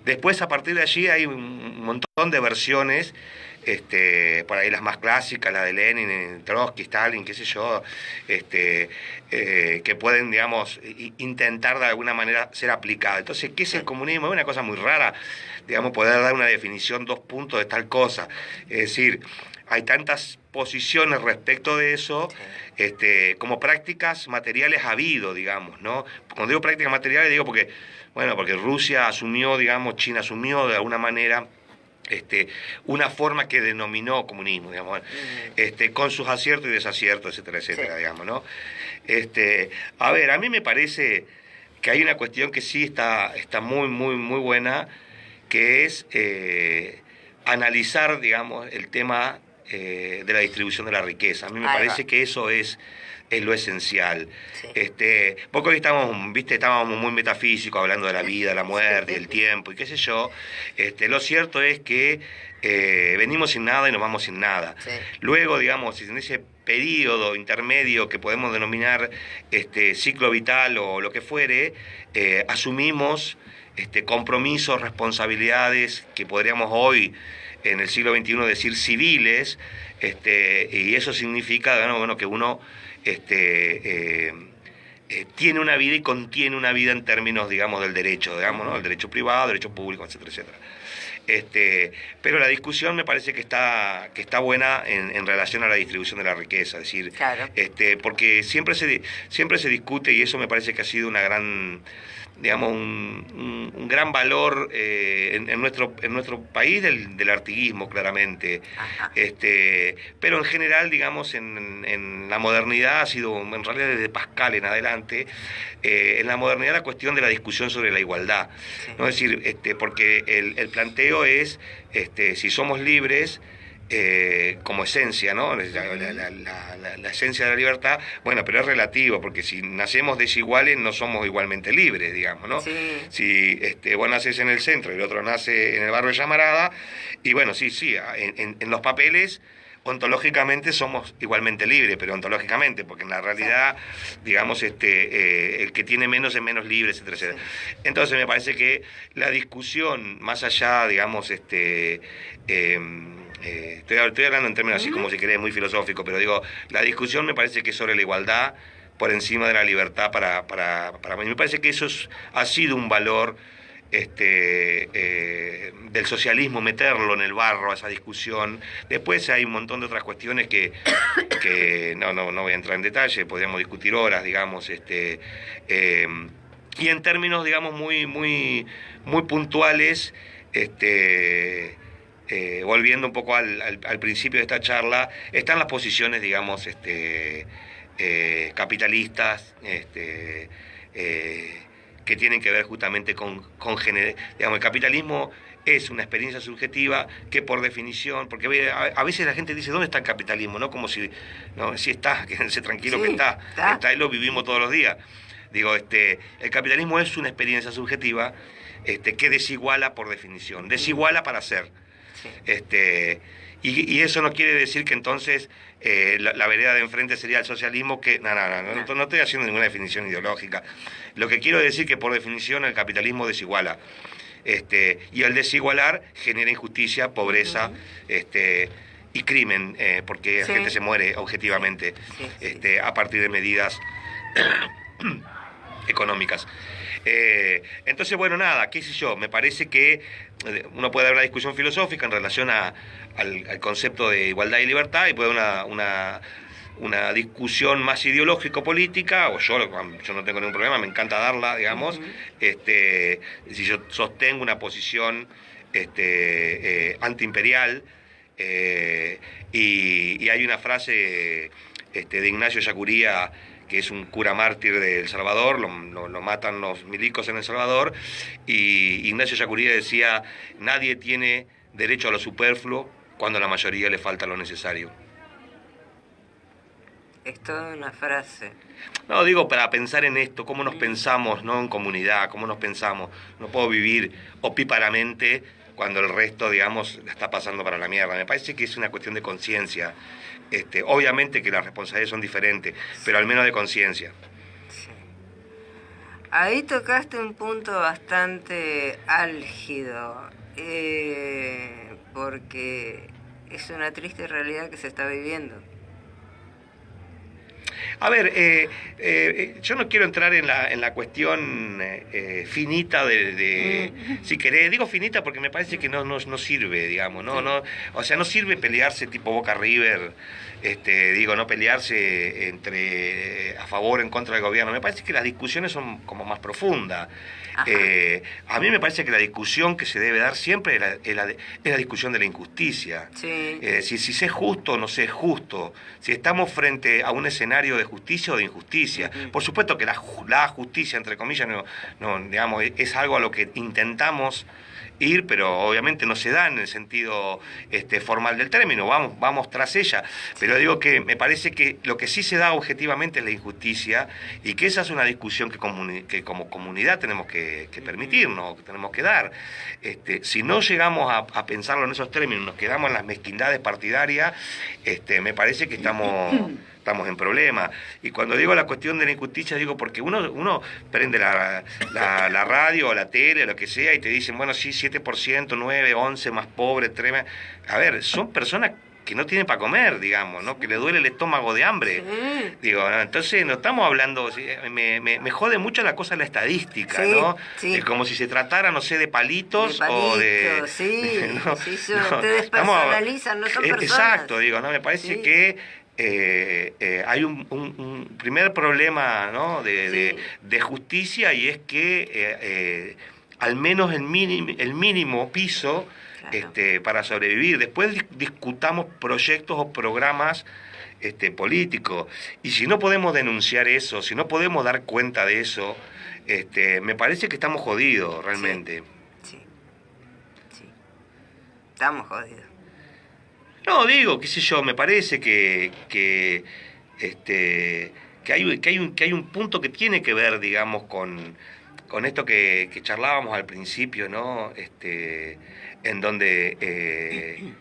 S2: después a partir de allí hay un montón de versiones, por ahí las más clásicas, la de Lenin, Trotsky, Stalin, qué sé yo, que pueden, digamos, intentar de alguna manera ser aplicadas. Entonces, ¿qué es el comunismo? Es una cosa muy rara, digamos, poder dar una definición, 2 puntos de tal cosa. Es decir, hay tantas posiciones respecto de eso, como prácticas materiales ha habido, digamos, ¿no? Cuando digo prácticas materiales, digo porque Rusia asumió, digamos, China asumió de alguna manera una forma que denominó comunismo, digamos, con sus aciertos y desaciertos, etcétera, etcétera, sí. Digamos, ¿no? A ver, a mí me parece que hay una cuestión que sí está muy, muy, muy buena, que es analizar, digamos, el tema de la distribución de la riqueza. A mí me parece que eso es lo esencial. Sí. Porque hoy estábamos muy metafísicos, hablando de la vida, la muerte, el tiempo y qué sé yo. Lo cierto es que venimos sin nada y nos vamos sin nada. Sí. Luego, digamos, en ese periodo intermedio que podemos denominar ciclo vital o lo que fuere, asumimos compromisos, responsabilidades que podríamos hoy, en el siglo XXI, decir civiles, y eso significa, bueno, que uno tiene una vida y contiene una vida en términos, digamos, del derecho, digamos, ¿no? El derecho privado, derecho público, etcétera, etcétera. Pero la discusión me parece que está buena en relación a la distribución de la riqueza, es decir, claro. Porque siempre se discute, y eso me parece que ha sido una gran, digamos, un gran valor en nuestro país del artiguismo, claramente. Pero en general, digamos, en la modernidad ha sido, en realidad desde Pascal en adelante, en la modernidad la cuestión de la discusión sobre la igualdad, sí. ¿No? Es decir, porque el planteo es, si somos libres, como esencia, ¿no? La esencia de la libertad, bueno, pero es relativo, porque si nacemos desiguales no somos igualmente libres, digamos, ¿no? Sí. Si vos nacés en el centro y el otro nace en el barrio de Llamarada, y bueno, sí, en los papeles ontológicamente somos igualmente libres, pero ontológicamente, porque en la realidad, sí. Digamos, el que tiene menos es menos libre, etcétera, etcétera. Sí. Entonces me parece que la discusión, más allá, digamos, estoy hablando en términos así como si querés, muy filosófico, pero digo, la discusión me parece que es sobre la igualdad por encima de la libertad para mí. Me parece que eso ha sido un valor del socialismo, meterlo en el barro a esa discusión. Después hay un montón de otras cuestiones que no voy a entrar en detalle, podríamos discutir horas, digamos, y en términos, digamos, muy, muy, muy puntuales, volviendo un poco al principio de esta charla, están las posiciones, digamos, capitalistas, que tienen que ver justamente con digamos, el capitalismo es una experiencia subjetiva que por definición, porque a veces la gente dice, ¿dónde está el capitalismo? ¿No? Como si, no, si está, quédense tranquilos, sí, que está y lo vivimos todos los días. Digo, el capitalismo es una experiencia subjetiva que desiguala por definición, desiguala para ser. Sí. Y eso no quiere decir que entonces la vereda de enfrente sería el socialismo, que no estoy haciendo ninguna definición ideológica. Lo que quiero decir que por definición el capitalismo desiguala. Y al desigualar genera injusticia, pobreza, y crimen, porque sí. La gente se muere objetivamente, sí. A partir de medidas económicas. Entonces, bueno, nada, qué sé yo, me parece que uno puede dar una discusión filosófica en relación al concepto de igualdad y libertad, y puede haber una discusión más ideológico-política, o yo no tengo ningún problema, me encanta darla, digamos, si yo sostengo una posición antiimperial, y hay una frase de Ignacio Ellacuría, que es un cura mártir de El Salvador, lo matan los milicos en El Salvador, y Ignacio Ellacuría decía: nadie tiene derecho a lo superfluo cuando a la mayoría le falta lo necesario.
S1: Es toda una frase.
S2: No, digo, para pensar en esto, cómo nos pensamos, ¿no? En comunidad, cómo nos pensamos. No puedo vivir opíparamente cuando el resto, digamos, la está pasando para la mierda. Me parece que es una cuestión de conciencia. Obviamente que las responsabilidades son diferentes, pero al menos de conciencia.
S1: Sí. Ahí tocaste un punto bastante álgido, porque es una triste realidad que se está viviendo.
S2: A ver, yo no quiero entrar en la cuestión finita si querés, digo finita porque me parece que no sirve, digamos, o sea, no sirve pelearse tipo Boca River, no pelearse a favor o en contra del gobierno. Me parece que las discusiones son como más profundas. A mí me parece que la discusión que se debe dar siempre es la discusión de la injusticia.
S1: Sí.
S2: Si es justo o no se es justo, si estamos frente a un escenario de justicia o de injusticia. Por supuesto que la justicia, entre comillas, digamos, es algo a lo que intentamos ir, pero obviamente no se da en el sentido formal del término, vamos tras ella, pero digo que me parece que lo que sí se da objetivamente es la injusticia, y que esa es una discusión que como comunidad tenemos que permitirnos, que tenemos que dar. Si no llegamos a pensarlo en esos términos, nos quedamos en las mezquindades partidarias, me parece que estamos en problemas. Y cuando digo la cuestión de la injusticia, digo porque uno prende la radio o la tele o lo que sea y te dicen, bueno, sí, 7%, 9, 11, más pobre, 3. A ver, son personas que no tienen para comer, digamos, ¿no? Que le duele el estómago de hambre. Sí. Digo, ¿no? Entonces no estamos hablando, me jode mucho la cosa de la estadística, sí, ¿no? Sí. Como si se tratara, no sé, de palitos o de...
S1: Sí, ¿no? Sí, te despersonalizan, no son personas.
S2: Exacto, digo, ¿no? Me parece que hay un primer problema, ¿no? de justicia, y es que al menos el mínimo piso, claro, para sobrevivir. Después discutamos proyectos o programas políticos, y si no podemos denunciar eso, si no podemos dar cuenta de eso, me parece que estamos jodidos realmente.
S1: Sí. Estamos jodidos.
S2: No, digo, qué sé yo, me parece que hay un punto que tiene que ver, digamos, con esto que charlábamos al principio, ¿no? En donde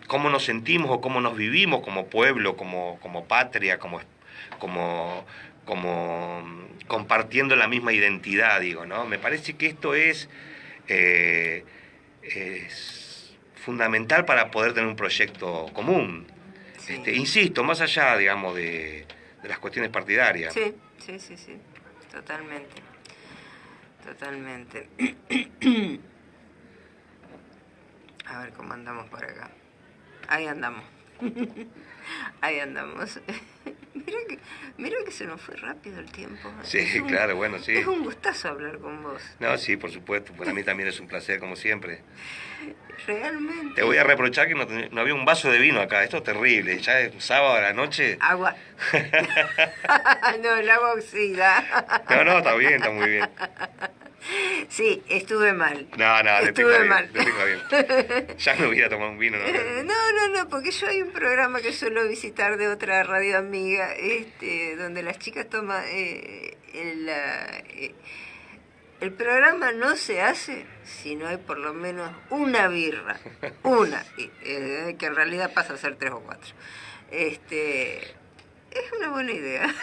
S2: cómo nos sentimos o cómo nos vivimos como pueblo, como patria, como compartiendo la misma identidad, digo, ¿no? Me parece que esto es fundamental para poder tener un proyecto común. Sí. Insisto, más allá, digamos, de las cuestiones partidarias.
S1: Sí, totalmente. A ver cómo andamos por acá. Ahí andamos. Mira que se nos fue rápido el tiempo.
S2: Sí, claro, bueno, sí.
S1: Es un gustazo hablar con vos.
S2: No, sí, por supuesto. Para mí también es un placer, como siempre.
S1: Realmente.
S2: Te voy a reprochar que no había un vaso de vino acá. Esto es terrible. Ya es sábado a la noche.
S1: Agua. No, el agua oxida.
S2: No, está bien, está muy bien.
S1: Sí, estuve mal.
S2: No,
S1: estuve mal.
S2: Bien. Ya no hubiera tomado un vino.
S1: No, porque yo hay un programa que suelo visitar de otra radio amiga, donde las chicas toman el programa no se hace si no hay por lo menos una birra, que en realidad pasa a ser 3 o 4. Es una buena idea.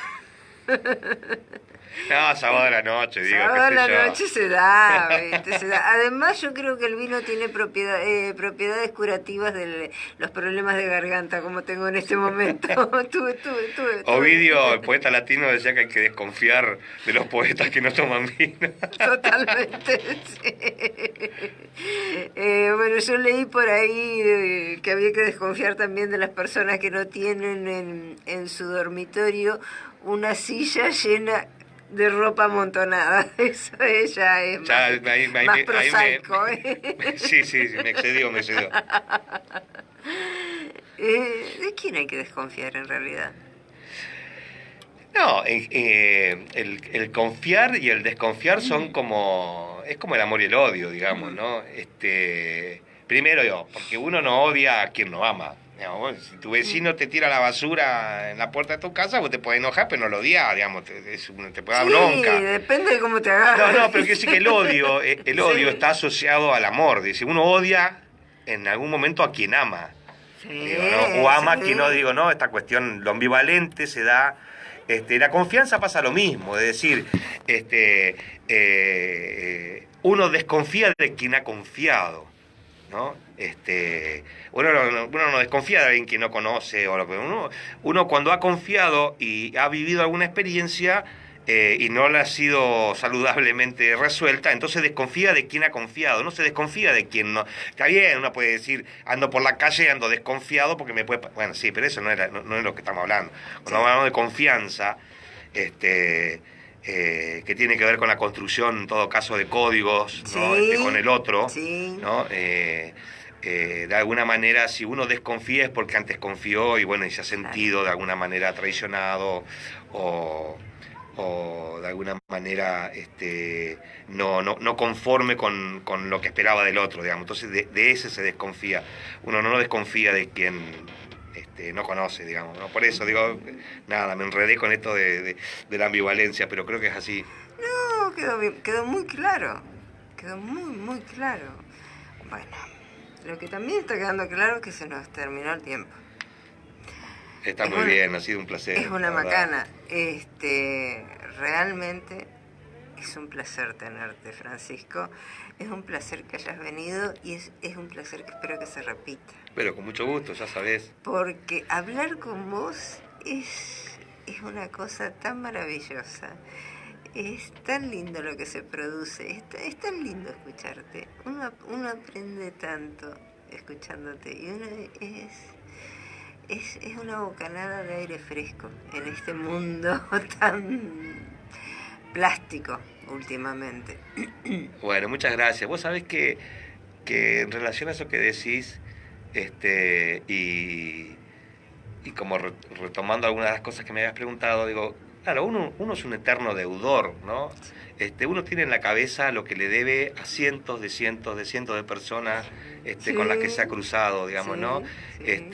S2: No, sábado a la noche, digo.
S1: Sábado a la noche se da. Además, yo creo que el vino tiene propiedades curativas de los problemas de garganta, como tengo en este momento.
S2: Ovidio, el poeta latino, decía que hay que desconfiar de los poetas que no toman vino.
S1: Totalmente, sí. Bueno, yo leí por ahí que había que desconfiar también de las personas que no tienen en su dormitorio una silla llena de ropa amontonada. Eso ella es
S2: Ya,
S1: más prosaico.
S2: Sí, me excedió.
S1: ¿De quién hay que desconfiar en realidad?
S2: No, el confiar y el desconfiar son como... Es como el amor y el odio, digamos, ¿no? Primero yo, porque uno no odia a quien no ama. Digamos, si tu vecino te tira la basura en la puerta de tu casa, vos te podés enojar, pero no lo odias, digamos, te puede dar bronca.
S1: Sí, depende de cómo te hagas.
S2: No, pero quiero decir que el odio
S1: Sí.
S2: está asociado al amor. Dice, uno odia en algún momento a quien ama.
S1: Sí,
S2: Digo, ¿no? O ama a
S1: sí.
S2: quien no, digo, no, esta cuestión, lo ambivalente se da. La confianza pasa lo mismo, es decir, uno desconfía de quien ha confiado, ¿no? Uno no desconfía de alguien que no conoce, o uno cuando ha confiado y ha vivido alguna experiencia y no la ha sido saludablemente resuelta, entonces desconfía de quien ha confiado, no se desconfía de quien no. Está bien, uno puede decir, ando por la calle, ando desconfiado porque me puede... Bueno, sí, pero eso no es lo que estamos hablando. Cuando hablamos de confianza, que tiene que ver con la construcción, en todo caso, de códigos, ¿no?
S1: Sí,
S2: Con el otro,
S1: sí.
S2: ¿no? De alguna manera, si uno desconfía es porque antes confió y bueno, y se ha sentido de alguna manera traicionado o de alguna manera no conforme con lo que esperaba del otro, digamos. Entonces de ese se desconfía. Uno no desconfía de quien no conoce, digamos, ¿no? Por eso digo, nada, me enredé con esto de la ambivalencia, pero creo que es así.
S1: No, quedó bien, quedó muy claro. Quedó muy, muy claro. Bueno, lo que también está quedando claro es que se nos terminó el tiempo.
S2: Está muy bien, ha sido un placer.
S1: Es una
S2: la verdad.
S1: macana. Realmente es un placer tenerte, Francisco. Es un placer que hayas venido y es un placer que espero que se repita.
S2: Pero con mucho gusto, ya sabés.
S1: Porque hablar con vos es una cosa tan maravillosa. Es tan lindo lo que se produce. Es tan lindo escucharte. Uno aprende tanto escuchándote. Y uno es una bocanada de aire fresco en este mundo tan plástico últimamente.
S2: Bueno, muchas gracias. Vos sabés que en relación a eso que decís, y como retomando algunas de las cosas que me habías preguntado, digo, claro, uno es un eterno deudor, ¿no? Uno tiene en la cabeza lo que le debe a cientos de personas
S1: Sí.
S2: con las que se ha cruzado, digamos,
S1: Sí,
S2: ¿no?
S1: sí.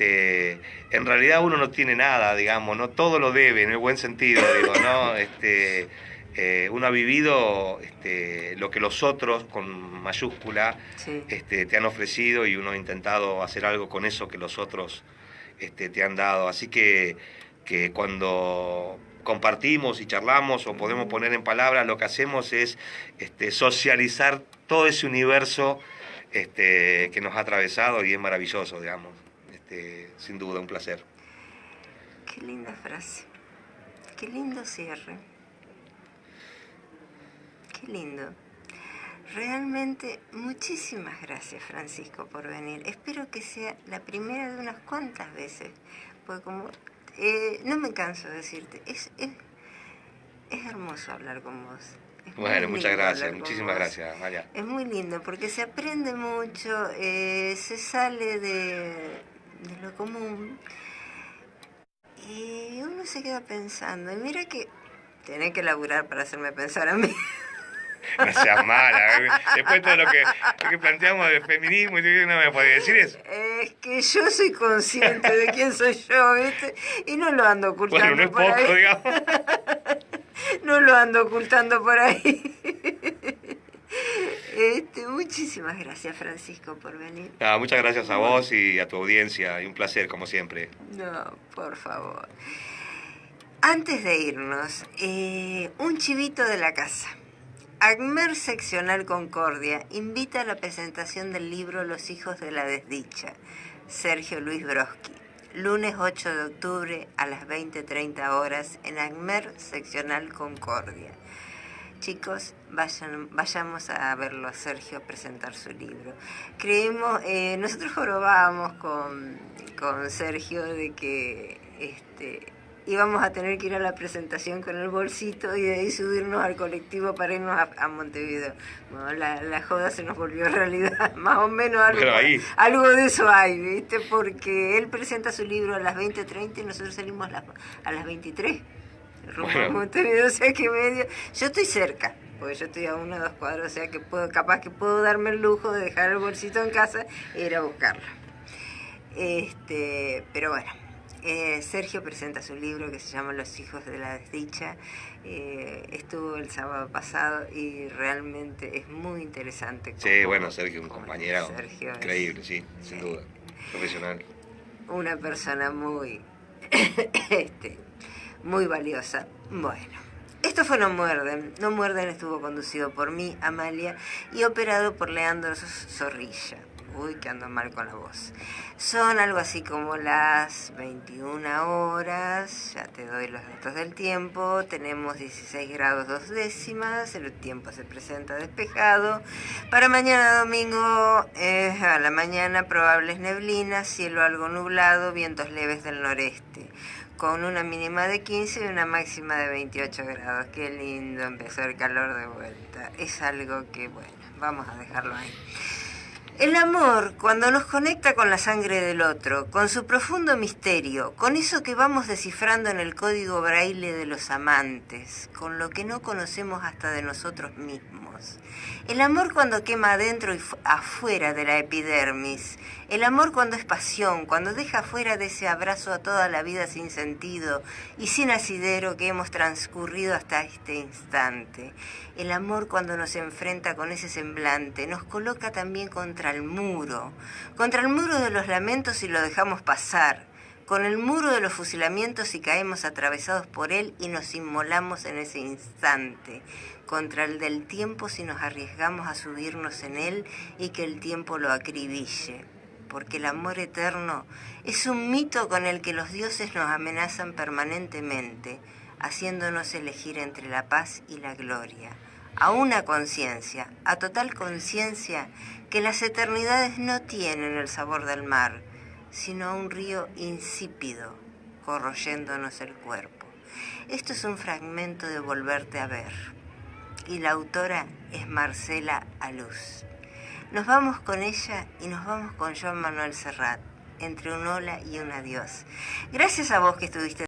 S2: En realidad uno no tiene nada, digamos, no todo lo debe, en el buen sentido, digo, ¿no? Uno ha vivido lo que los otros, con mayúscula,
S1: Sí.
S2: te han ofrecido y uno ha intentado hacer algo con eso que los otros te han dado. Así que cuando compartimos y charlamos o podemos poner en palabras, lo que hacemos es socializar todo ese universo que nos ha atravesado y es maravilloso, digamos. Sin duda, un placer.
S1: Qué linda frase. Qué lindo cierre. Qué lindo. Realmente, muchísimas gracias, Francisco, por venir. Espero que sea la primera de unas cuantas veces, porque como no me canso de decirte, es hermoso hablar con vos. Es muy
S2: Bueno, muchas
S1: lindo
S2: gracias,
S1: hablar con
S2: muchísimas
S1: vos.
S2: gracias, María.
S1: Es muy lindo porque se aprende mucho, se sale de lo común y uno se queda pensando. Y mira que tenés que laburar para hacerme pensar a mí.
S2: No seas mala. Después de todo lo que planteamos de feminismo, no me podés decir eso.
S1: Es que yo soy consciente de quién soy yo, ¿viste? Y no lo ando ocultando
S2: Bueno, no es
S1: por
S2: poco,
S1: ahí.
S2: digamos.
S1: No lo ando ocultando por ahí. Muchísimas gracias, Francisco, por venir.
S2: Nada, muchas gracias a vos y a tu audiencia. Y un placer, como siempre.
S1: No, por favor. Antes de irnos, un chivito de la casa. ACMER Seccional Concordia invita a la presentación del libro Los hijos de la desdicha, Sergio Luis Broski, lunes 8 de octubre a las 20:30 horas en ACMER Seccional Concordia. Chicos, vayamos a verlo a Sergio presentar su libro. Creemos, nosotros jorobábamos con Sergio de que íbamos a tener que ir a la presentación con el bolsito y de ahí subirnos al colectivo para irnos a Montevideo. Bueno, la joda se nos volvió realidad, más o menos algo de eso hay, ¿viste? Porque él presenta su libro a las 20:30 y nosotros salimos a las 23. Rumbo a Montevideo, o sea que medio... Yo estoy cerca, porque yo estoy a 1 o 2 cuadros, o sea que capaz que puedo darme el lujo de dejar el bolsito en casa e ir a buscarlo. Pero bueno, Sergio presenta su libro que se llama Los hijos de la desdicha. Estuvo el sábado pasado y realmente es muy interesante.
S2: Sí, bueno, Sergio, un compañero
S1: Sergio
S2: increíble, sí, sin duda, profesional.
S1: Una persona muy, muy valiosa. Bueno, esto fue No Muerden. No Muerden estuvo conducido por mí, Amalia, y operado por Leandro Zorrilla. Uy, que ando mal con la voz. Son algo así como las 21 horas, ya te doy los datos del tiempo, tenemos 16 grados 2 décimas, el tiempo se presenta despejado. Para mañana domingo, a la mañana probables neblinas, cielo algo nublado, vientos leves del noreste, con una mínima de 15 y una máxima de 28 grados. Qué lindo empezó el calor de vuelta. Es algo que, bueno, vamos a dejarlo ahí. El amor, cuando nos conecta con la sangre del otro, con su profundo misterio, con eso que vamos descifrando en el código braille de los amantes, con lo que no conocemos hasta de nosotros mismos. El amor cuando quema adentro y afuera de la epidermis. El amor cuando es pasión, cuando deja fuera de ese abrazo a toda la vida sin sentido y sin asidero que hemos transcurrido hasta este instante. El amor cuando nos enfrenta con ese semblante, nos coloca también contra el muro de los lamentos y lo dejamos pasar, con el muro de los fusilamientos y caemos atravesados por él y nos inmolamos en ese instante, contra el del tiempo si nos arriesgamos a subirnos en él y que el tiempo lo acribille. Porque el amor eterno es un mito con el que los dioses nos amenazan permanentemente, haciéndonos elegir entre la paz y la gloria, a una conciencia, a total conciencia, que las eternidades no tienen el sabor del mar, sino a un río insípido, corroyéndonos el cuerpo. Esto es un fragmento de Volverte a ver, y la autora es Marcela Aluz. Nos vamos con ella y nos vamos con Joan Manuel Serrat, entre un hola y un adiós. Gracias a vos que estuviste